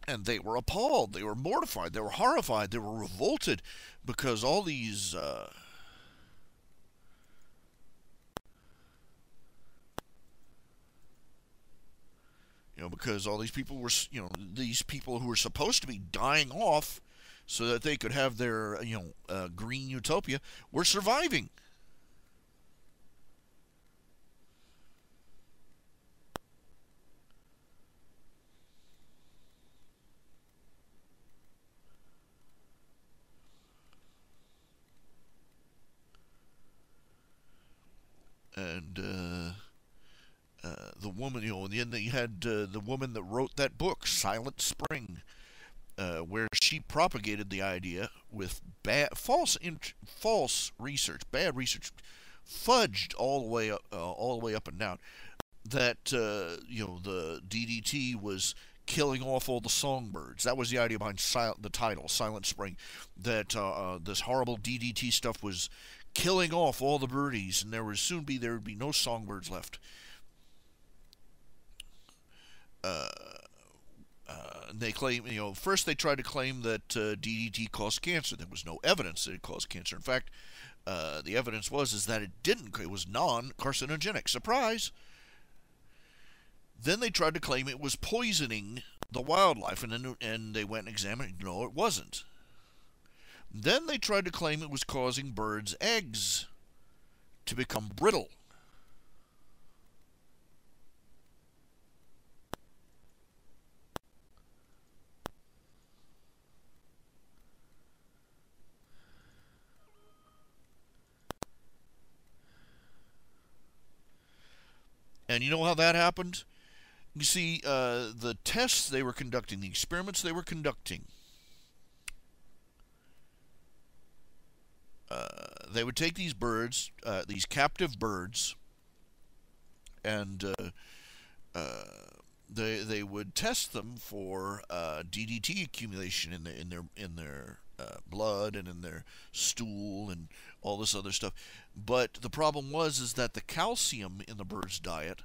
And they were appalled, they were mortified, they were horrified, they were revolted, because all these you know, because all these people were, you know, these people who were supposed to be dying off so that they could have their, you know, green utopia, were surviving. And the woman, you know, in the end, you had the woman that wrote that book, Silent Spring, where she propagated the idea with false research, bad research, fudged all the way up and down, that you know, the DDT was killing off all the songbirds. That was the idea behind the title, Silent Spring, that this horrible DDT stuff was killing off all the birdies, and there would be no songbirds left. They claim, you know, first they tried to claim that DDT caused cancer. There was no evidence that it caused cancer. In fact, the evidence was that it didn't. It was non-carcinogenic. Surprise! Then they tried to claim it was poisoning the wildlife, and they went and examined it. No, it wasn't. Then they tried to claim it was causing birds' eggs to become brittle. And you know how that happened? You see, the tests they were conducting, the experiments they were conducting, they would take these birds, these captive birds, and they would test them for DDT accumulation in their blood and in their stool and all this other stuff. But the problem was that the calcium in the bird's diet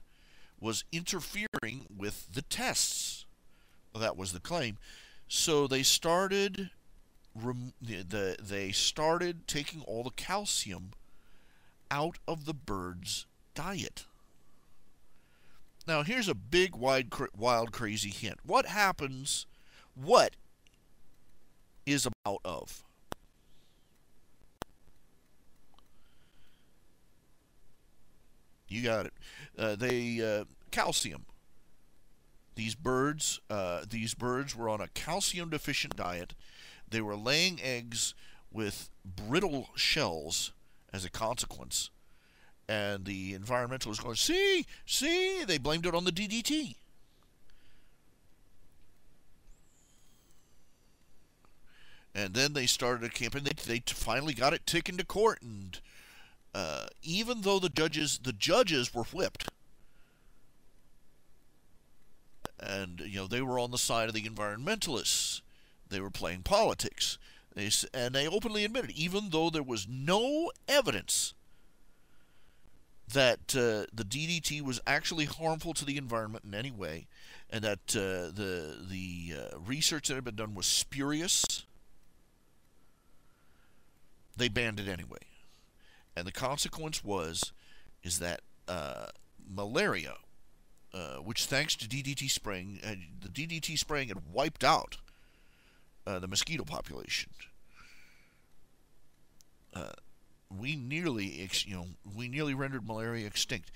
was interfering with the tests. Well, that was the claim. So they started taking all the calcium out of the bird's diet. Now, here's a big, wild, crazy hint. What happens? What is about of? You got it. Calcium. These birds were on a calcium deficient diet. They were laying eggs with brittle shells as a consequence. And the environmentalists going, see, they blamed it on the DDT. And then they started a campaign. They finally got it taken to court, and even though the judges were whipped, and they were on the side of the environmentalists. They were playing politics. They openly admitted, even though there was no evidence that the DDT was actually harmful to the environment in any way, and that the research that had been done was spurious, they banned it anyway. And the consequence is that malaria, which thanks to DDT spraying, the DDT spraying had wiped out the mosquito population. We nearly rendered malaria extinct.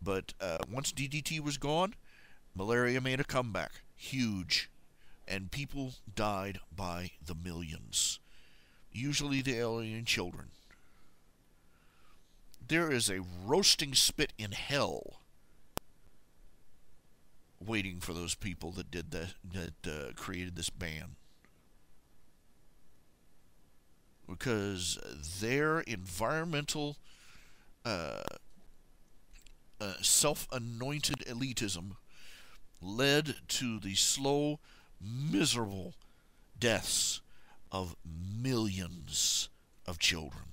But once DDT was gone, malaria made a comeback, huge, and people died by the millions. Usually the alien children. There is a roasting spit in hell waiting for those people that did that created this ban, because their environmental self-anointed elitism led to the slow, miserable deaths of millions of children.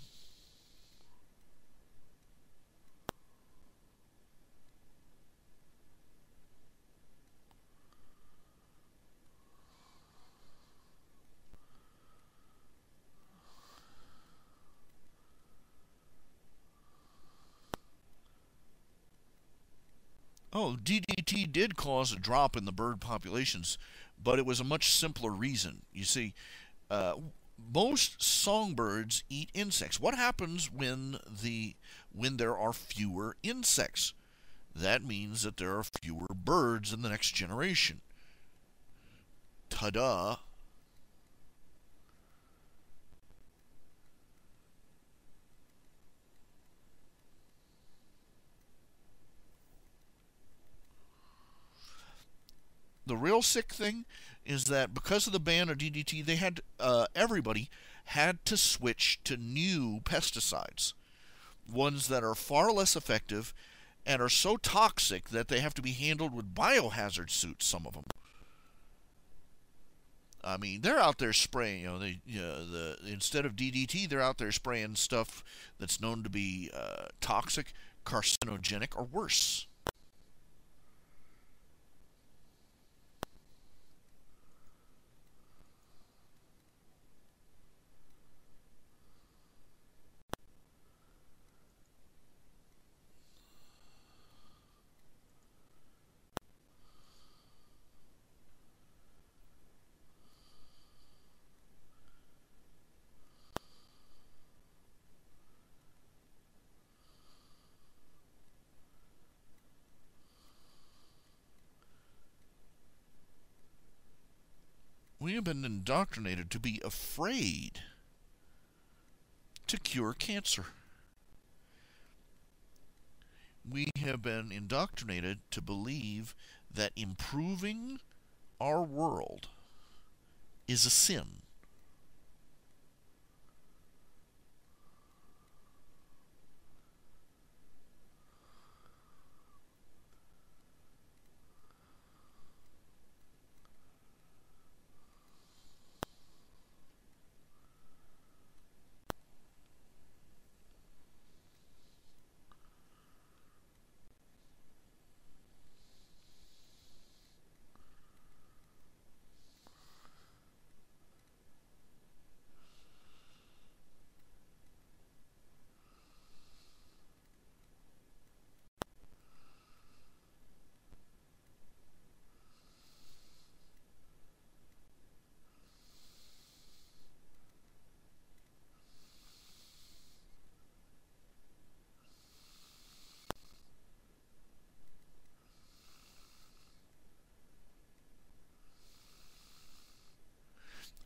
Oh, DDT did cause a drop in the bird populations, but it was a much simpler reason. You see, most songbirds eat insects. What happens when there are fewer insects? That means that there are fewer birds in the next generation. Ta-da! The real sick thing is that because of the ban of DDT, everybody had to switch to new pesticides, ones that are far less effective and are so toxic that they have to be handled with biohazard suits. Some of them. I mean, they're out there spraying. Instead of DDT, they're out there spraying stuff that's known to be toxic, carcinogenic, or worse. We have been indoctrinated to be afraid to cure cancer. We have been indoctrinated to believe that improving our world is a sin.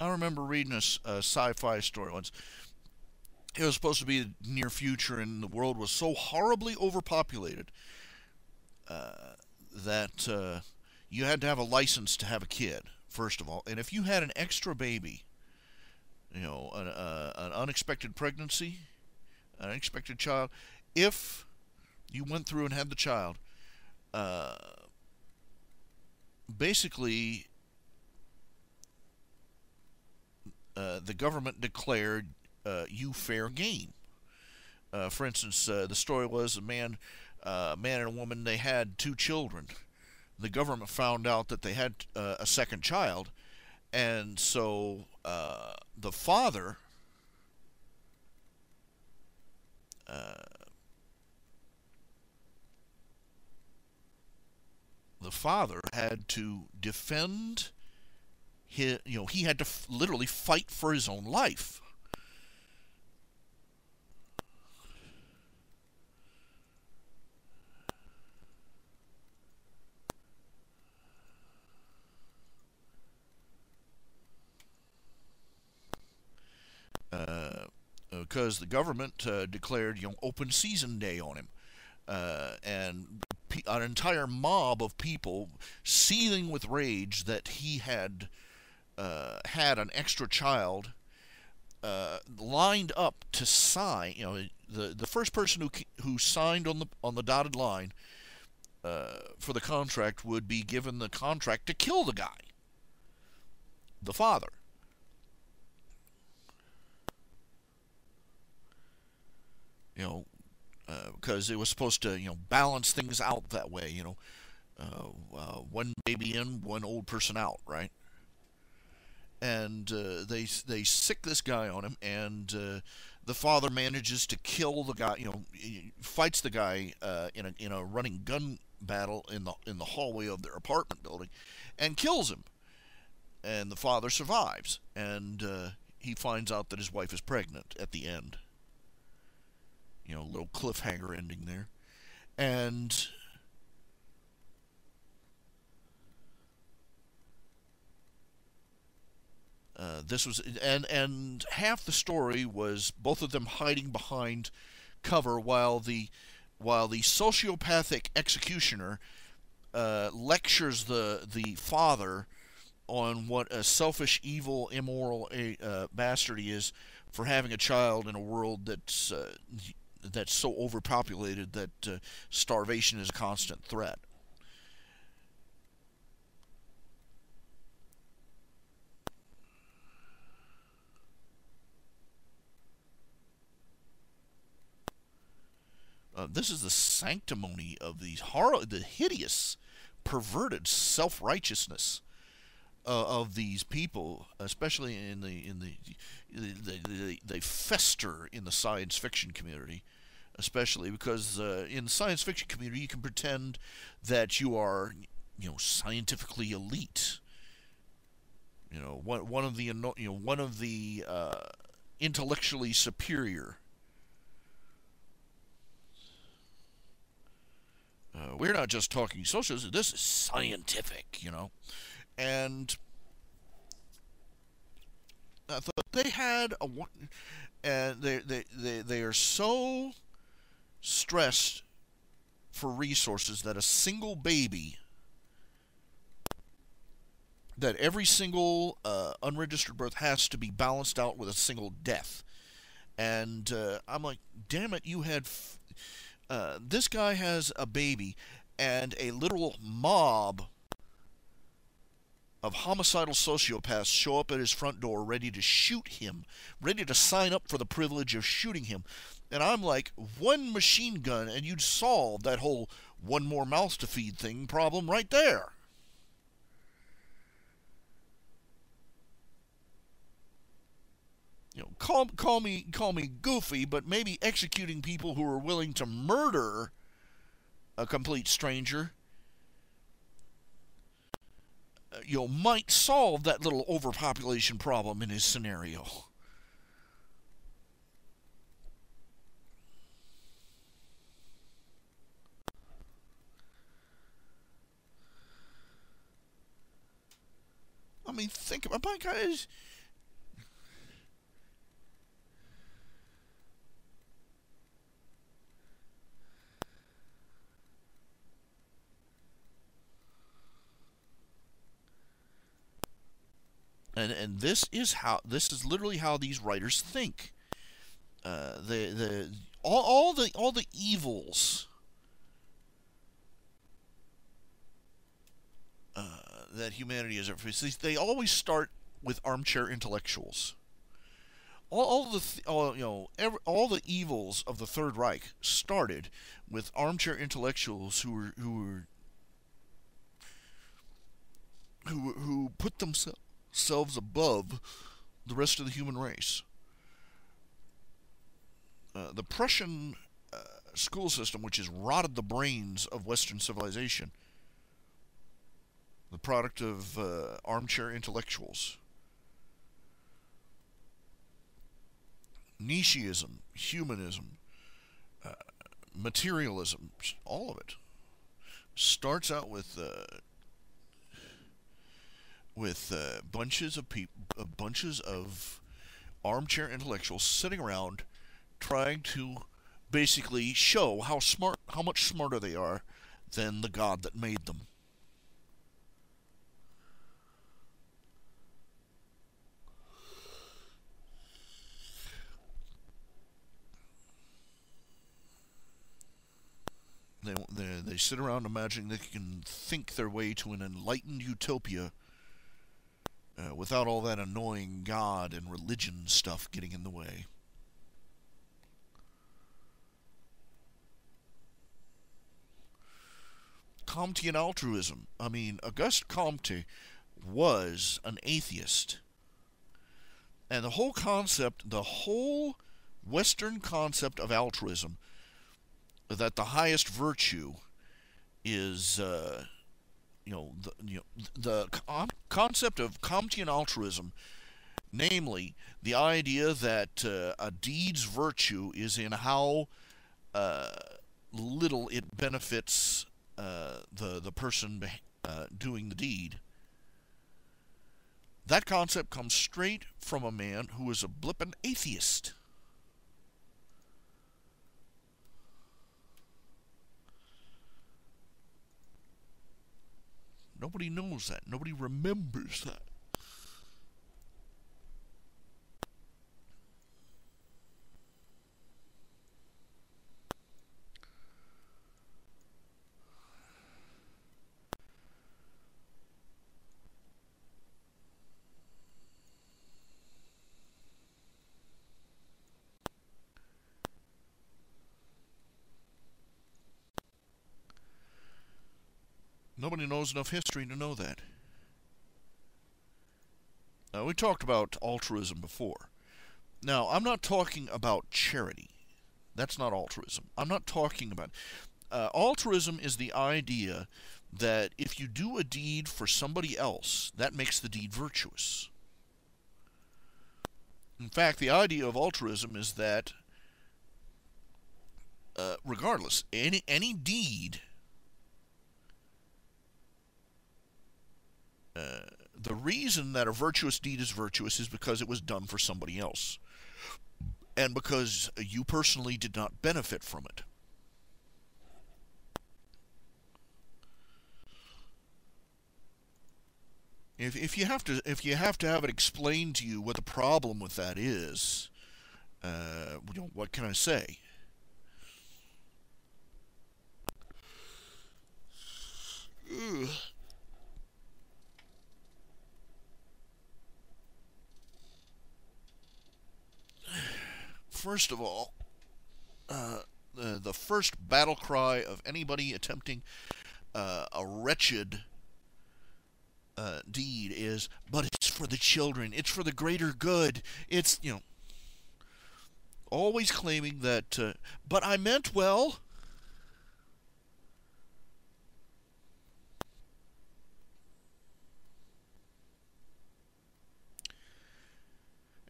I remember reading a sci-fi story once. It was supposed to be the near future, and the world was so horribly overpopulated uh, that you had to have a license to have a kid, first of all. And if you had an extra baby, an unexpected pregnancy, an unexpected child, if you went through and had the child, uh, basically the government declared you fair game. For instance, the story was a man and a woman. They had two children. The government found out that they had a second child, and so the father uh, the father had to defend his. He had to literally fight for his own life. Uh, because the government declared open season day on him, and an entire mob of people seething with rage that he had an extra child lined up to sign. The first person who signed on the dotted line for the contract would be given the contract to kill the guy, the father. Because it was supposed to, balance things out that way. One baby in, one old person out, right? And they sick this guy on him, and the father manages to kill the guy. He fights the guy in a running gun battle in the hallway of their apartment building, and kills him. And the father survives, and he finds out that his wife is pregnant at the end. Little cliffhanger ending there. And this was and half the story was both of them hiding behind cover while the sociopathic executioner lectures the father on what a selfish, evil, immoral bastard he is for having a child in a world that's so overpopulated that starvation is a constant threat. This is the sanctimony of the hideous, perverted self-righteousness of these people, especially they fester in the science fiction community, especially because in the science fiction community you can pretend that you are, scientifically elite. One of the intellectually superior. We're not just talking socialism. This is scientific, and I thought they had and they are so stressed for resources that a single baby, that every single unregistered birth has to be balanced out with a single death. And I'm like, damn it, this guy has a baby, and a literal mob of homicidal sociopaths show up at his front door ready to shoot him, ready to sign up for the privilege of shooting him. And I'm like, one machine gun and you'd solve that whole one more mouth to feed thing problem right there. Call me goofy, but maybe executing people who are willing to murder a complete stranger, might solve that little overpopulation problem in his scenario. I mean, think about, my guys. And this is literally how these writers think. All the evils that humanity has ever faced, they always start with armchair intellectuals. All the evils of the Third Reich started with armchair intellectuals who put themselves above the rest of the human race. The Prussian school system, which has rotted the brains of Western civilization, the product of armchair intellectuals. Nietzscheism, humanism, materialism, all of it starts out with bunches of armchair intellectuals sitting around trying to basically show how much smarter they are than the God that made them. They sit around imagining they can think their way to an enlightened utopia without all that annoying God and religion stuff getting in the way. Comtean altruism. I mean, Auguste Comte was an atheist. And the whole Western concept of altruism, that the highest virtue is, the concept of Comtean altruism, namely the idea that a deed's virtue is in how little it benefits the person doing the deed. That concept comes straight from a man who is a blippin' atheist. Nobody knows that. Nobody remembers that. Nobody knows enough history to know that. Now, we talked about altruism before. Now, I'm not talking about charity. That's not altruism. I'm not talking about... altruism is the idea that if you do a deed for somebody else, that makes the deed virtuous. In fact, the idea of altruism is that, regardless, any deed... the reason that a virtuous deed is virtuous is because it was done for somebody else, and because you personally did not benefit from it. If you have to have it explained to you what the problem with that is, what can I say? Ugh. First of all, the first battle cry of anybody attempting a wretched deed is, but it's for the children, it's for the greater good, it's, always claiming that, but I meant well.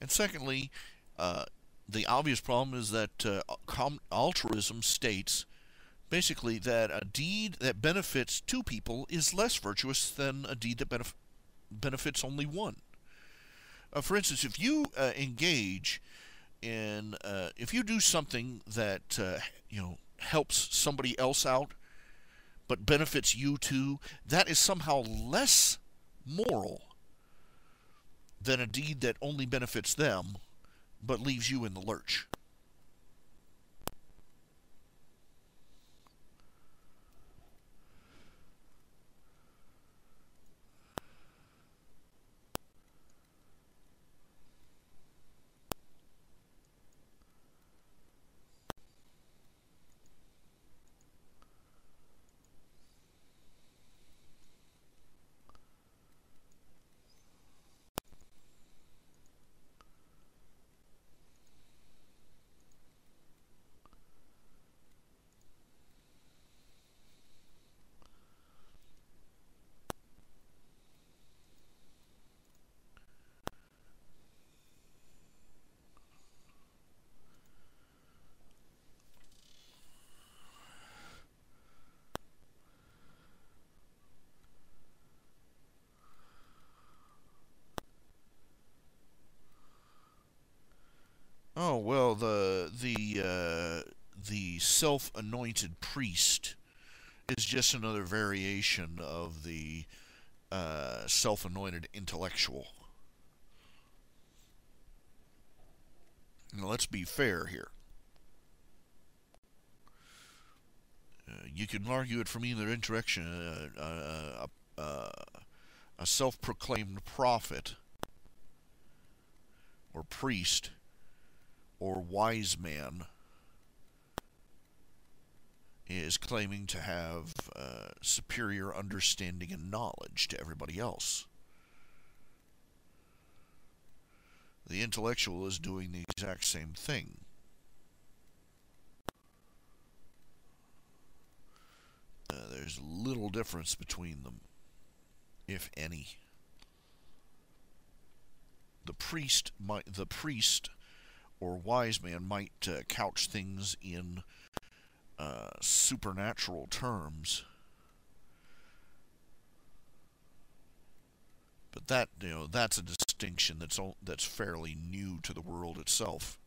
And secondly, the obvious problem is that altruism states basically that a deed that benefits two people is less virtuous than a deed that benefits only one. For instance, if you engage in, if you do something that helps somebody else out, but benefits you too, that is somehow less moral than a deed that only benefits them but leaves you in the lurch. Oh well, the self-anointed priest is just another variation of the self-anointed intellectual. Now, let's be fair here. You can argue it from either direction. A self-proclaimed prophet or priest or wise man is claiming to have superior understanding and knowledge to everybody else. The intellectual is doing the exact same thing. There's little difference between them, if any. The priest or wise man might couch things in supernatural terms, but that's a distinction that's fairly new to the world itself.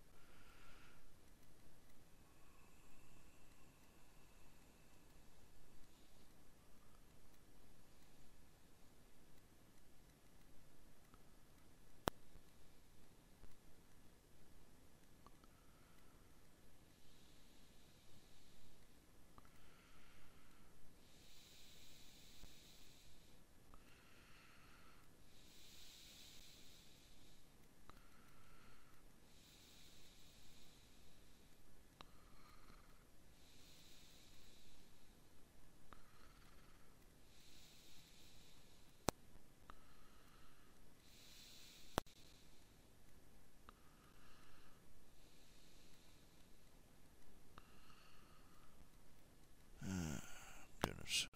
Goodness.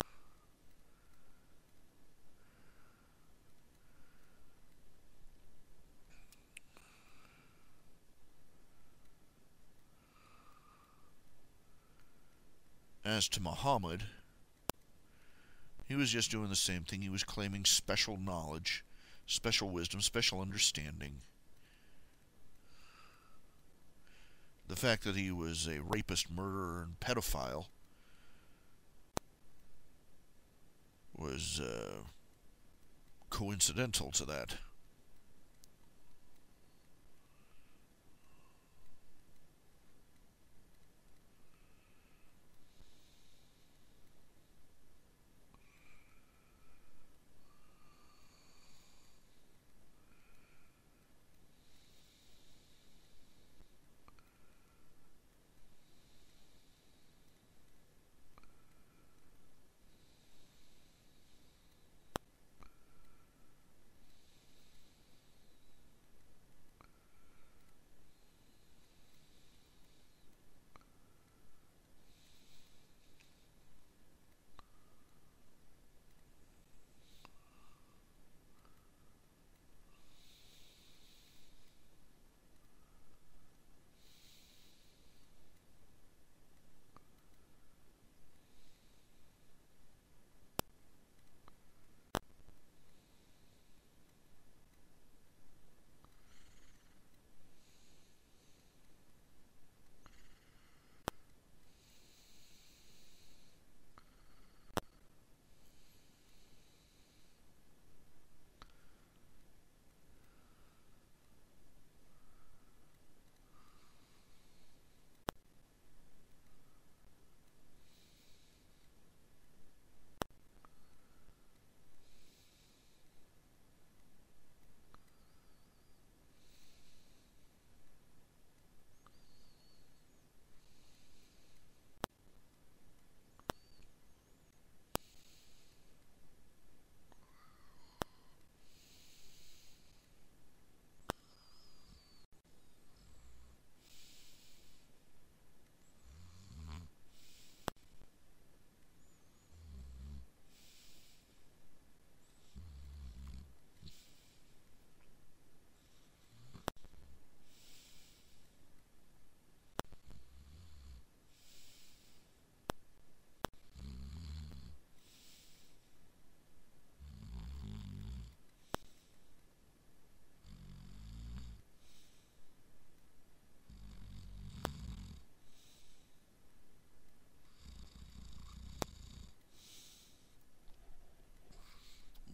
As to Muhammad, he was just doing the same thing. He was claiming special knowledge, special wisdom, special understanding. The fact that he was a rapist, murderer, and pedophile was coincidental to that.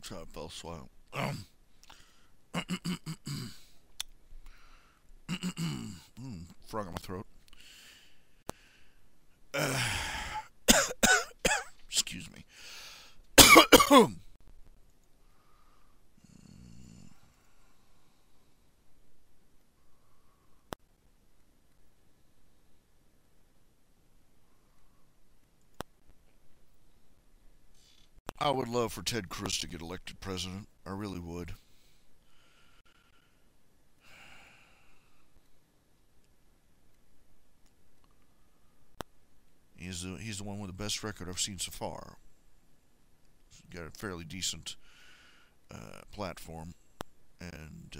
Sorry, I fell swallow. Frog in my throat. Excuse me. I would love for Ted Cruz to get elected president. I really would. He's the one with the best record I've seen so far. He's got a fairly decent platform, and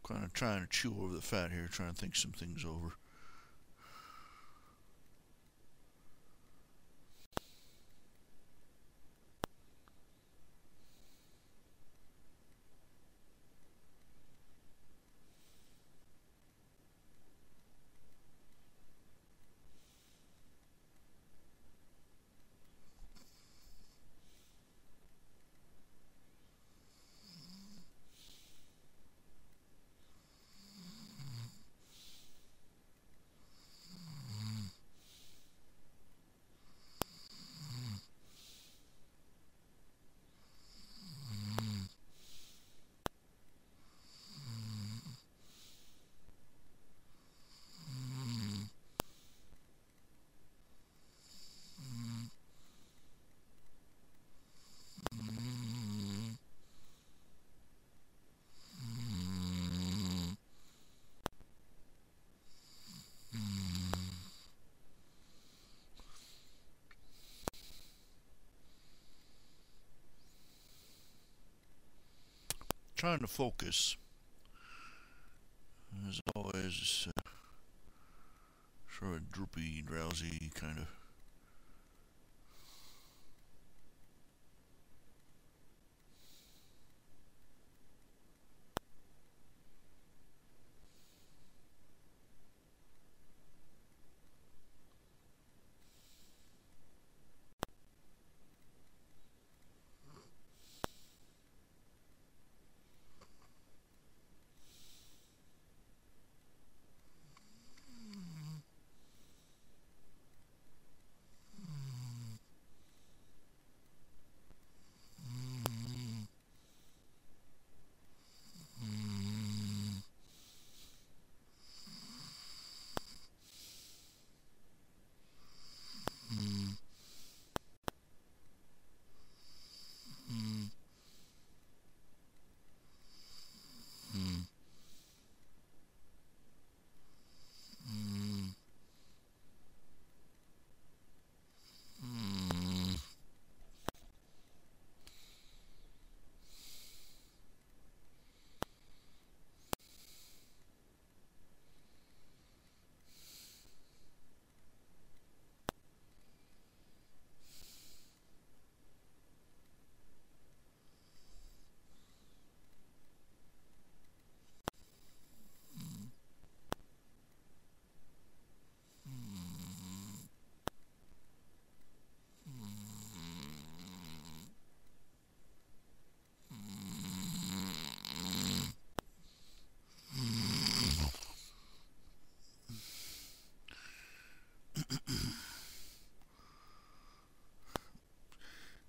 kind of trying to chew over the fat here, trying to think some things over. Trying to focus. As always, sort of droopy, drowsy kind of.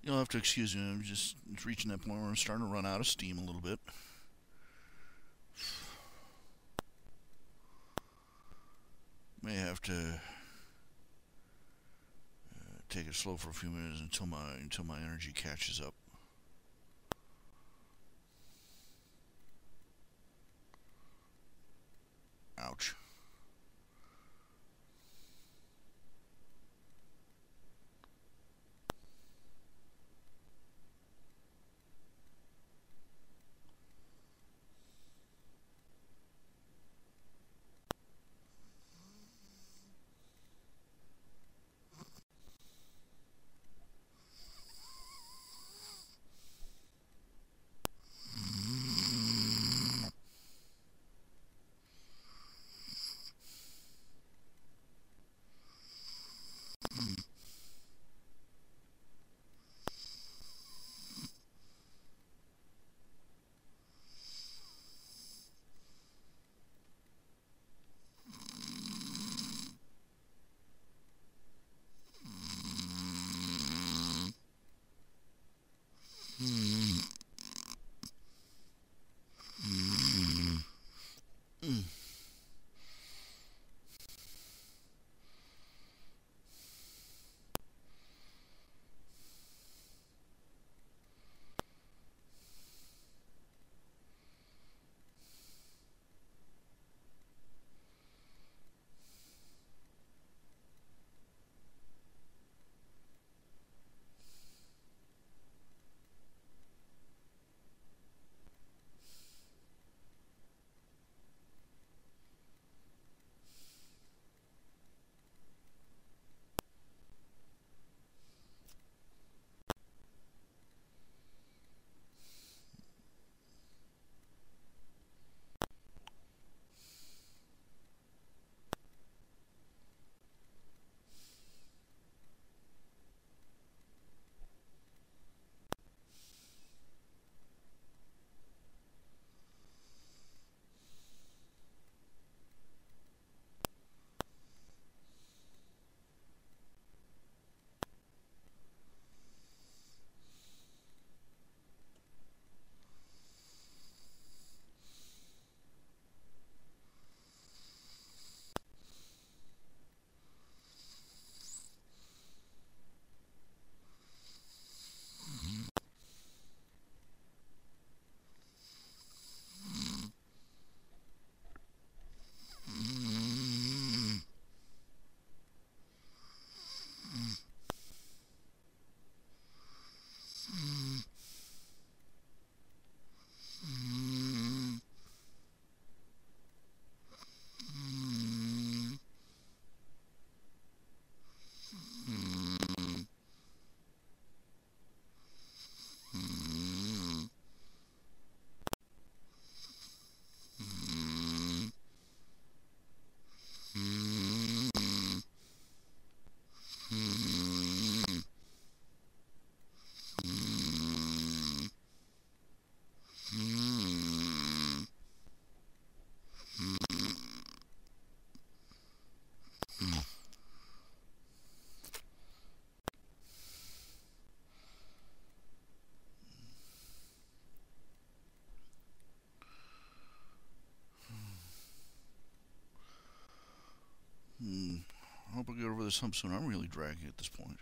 You'll have to excuse me. I'm just reaching that point where I'm starting to run out of steam a little bit. May have to take it slow for a few minutes until my energy catches up. Ouch. I hope I get over this hump soon. I'm really dragging at this point.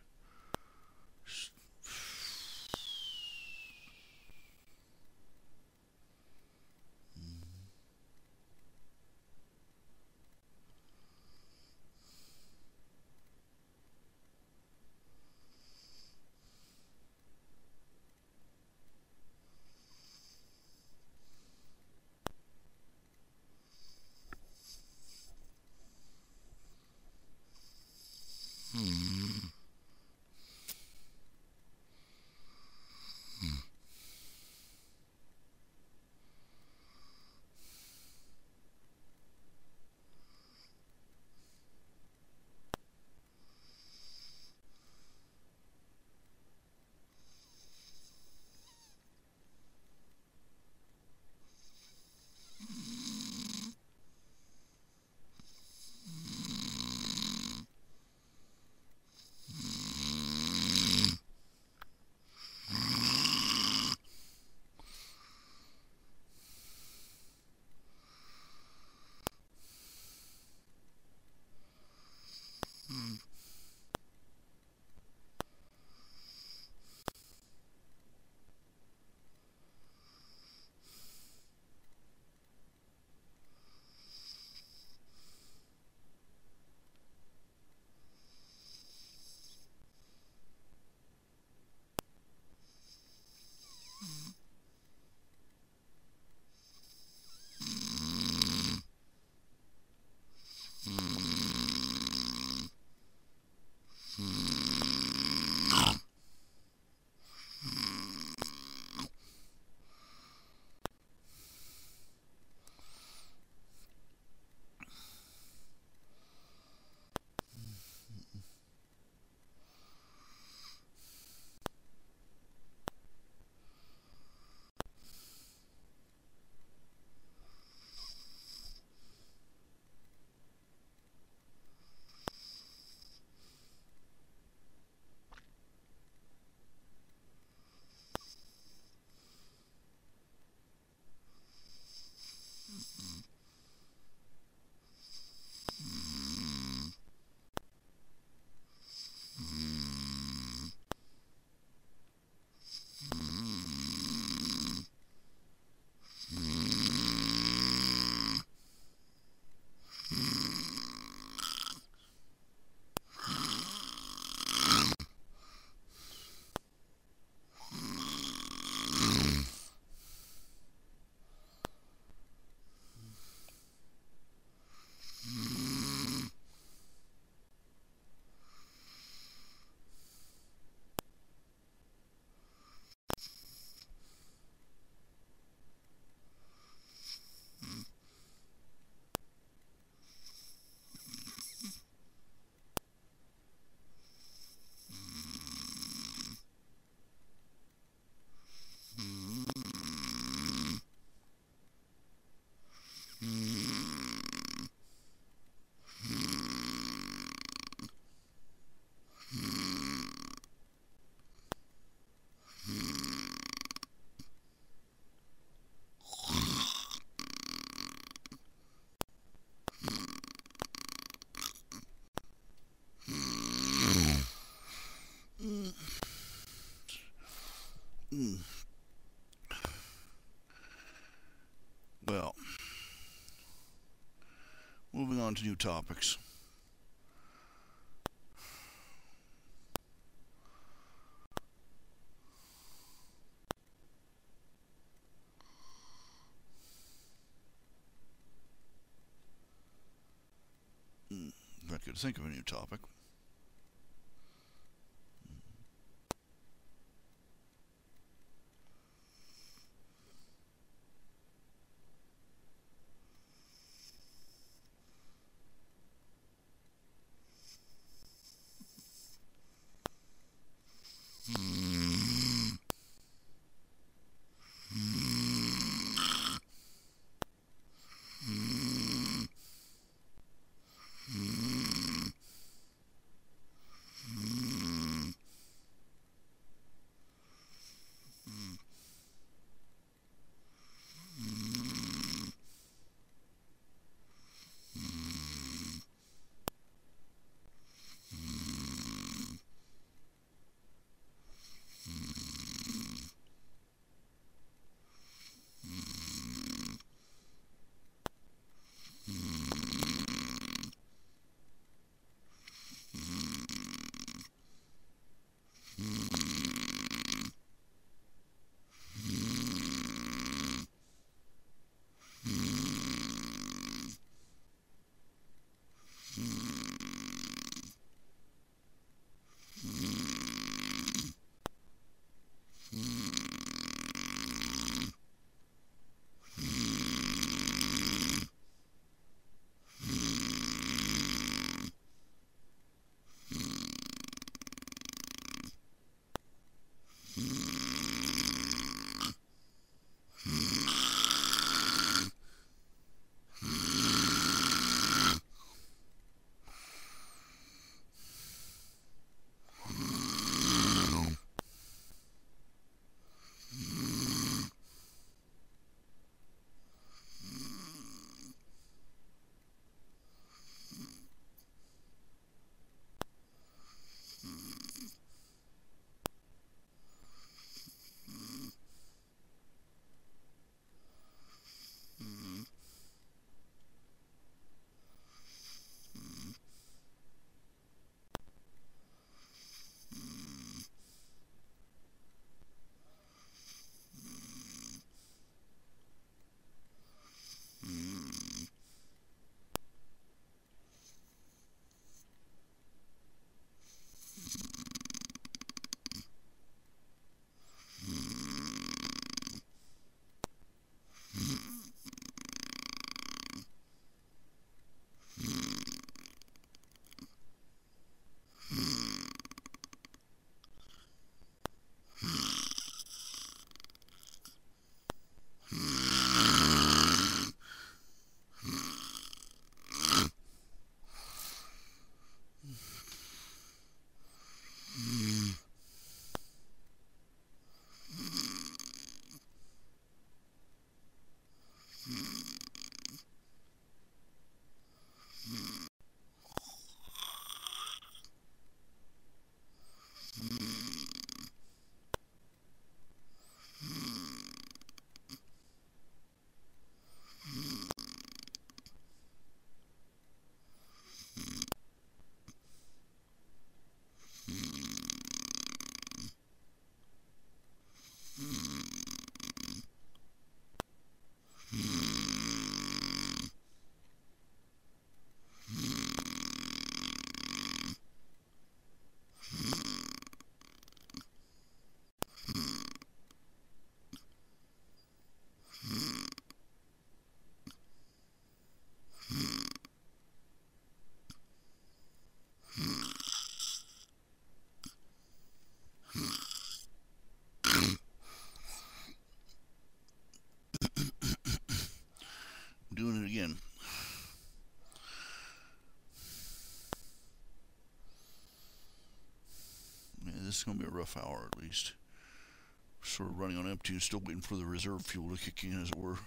Well, moving on to new topics. If I could think of a new topic. this is going to be a rough hour at least. Sort of running on empty and still waiting for the reserve fuel to kick in, as it were.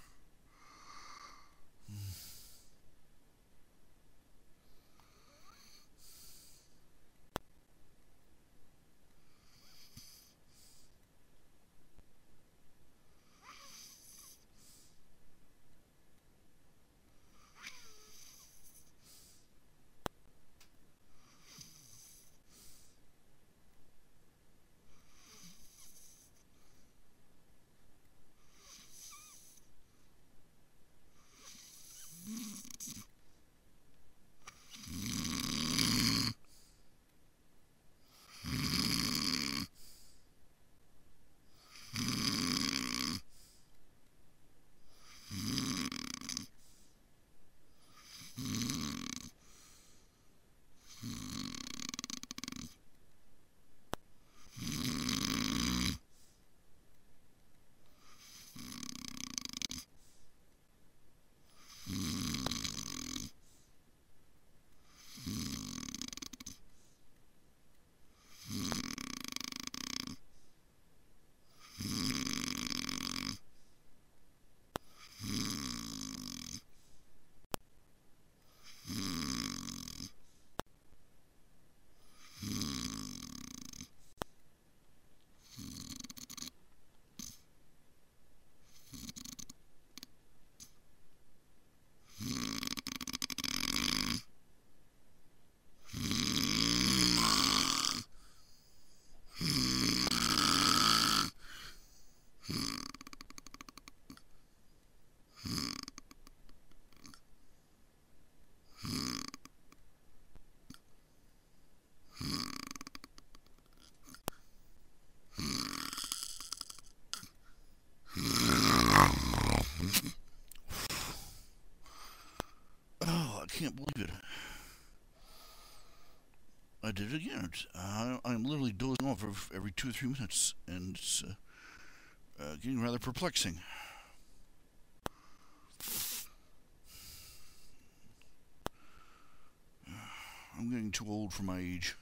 I can't believe it. I did it again. I'm literally dozing off every 2 or 3 minutes, and it's getting rather perplexing. I'm getting too old for my age.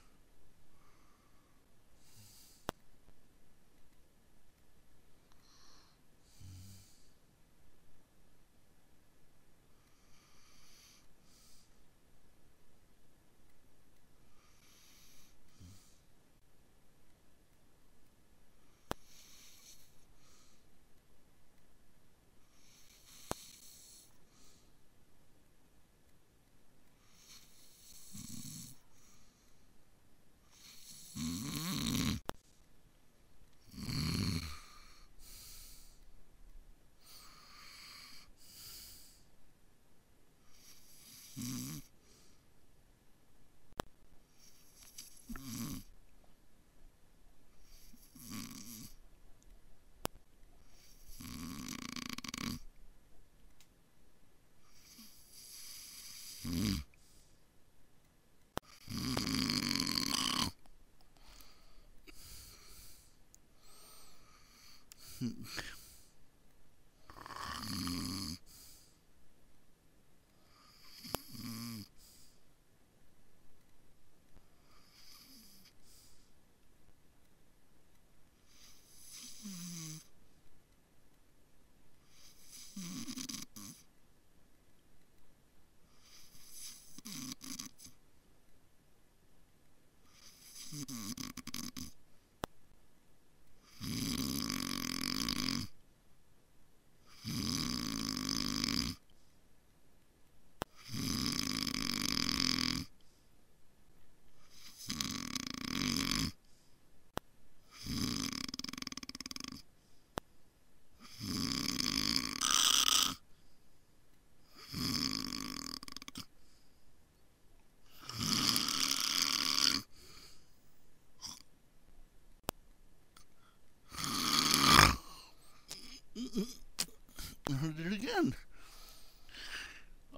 I heard it again.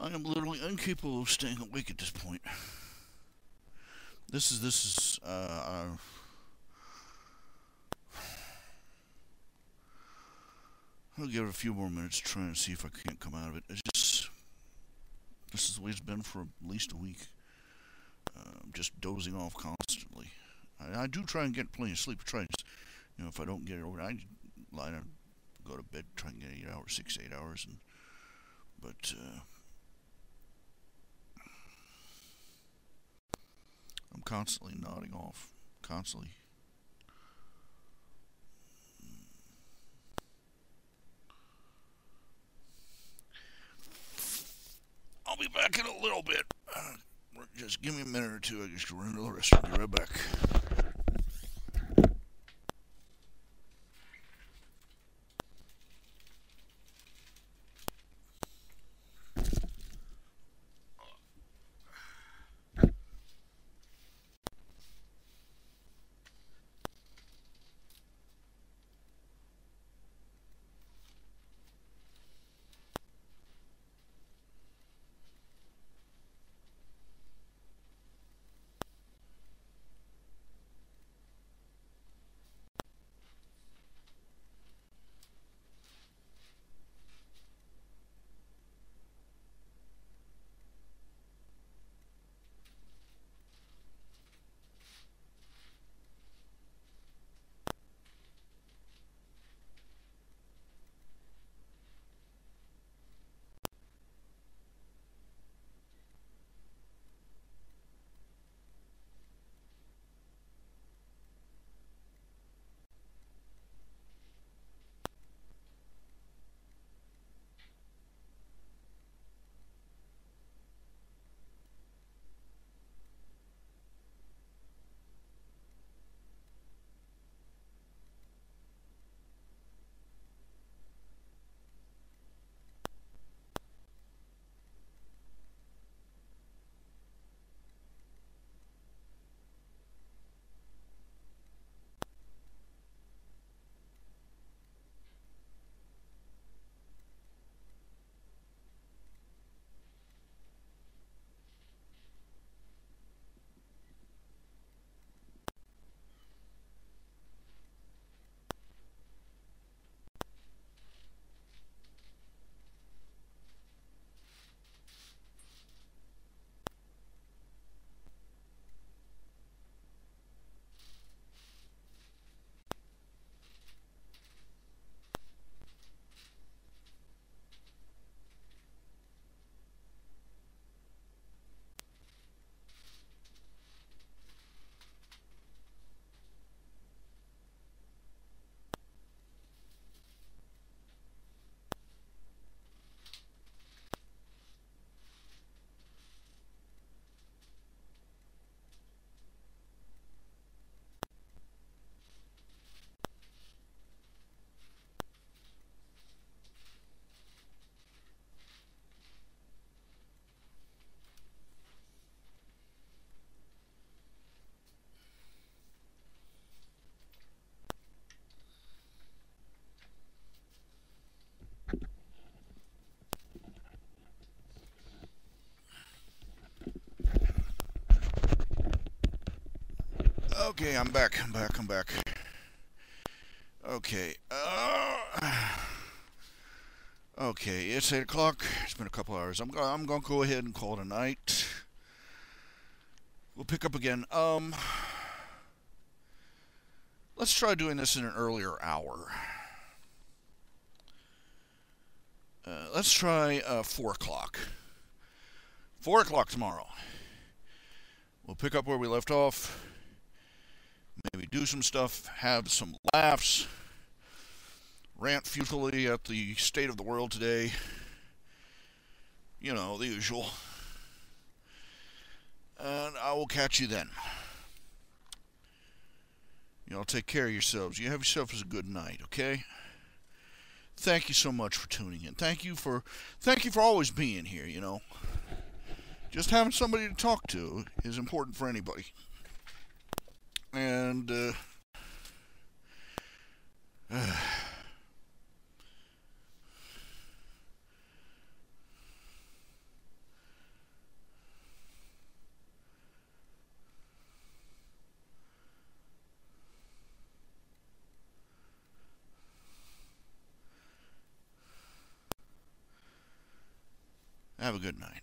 I am literally incapable of staying awake at this point. This is I'll give it a few more minutes to try and see if I can't come out of it. It's just, this is the way it's been for at least a week. Just dozing off constantly. I do try and get plenty of sleep. Try and, if I don't get it over, I lie down, go to bed, try and get 8 hours, 6 to 8 hours, but I'm constantly nodding off, constantly. I'll be back in a little bit. Just give me a minute or two. I just run to the restroom. Be right back. Okay, I'm back. I'm back. Okay. Okay, it's 8 o'clock. It's been a couple hours. I'm going to go ahead and call it a night. We'll pick up again. Let's try doing this in an earlier hour. Let's try 4 o'clock. 4 o'clock tomorrow. We'll pick up where we left off. Maybe do some stuff, have some laughs, rant futilely at the state of the world today. You know, the usual. And I will catch you then. You all take care of yourselves. You have yourself as a good night, okay? Thank you so much for tuning in. Thank you for always being here, you know. Just having somebody to talk to is important for anybody. And have a good night.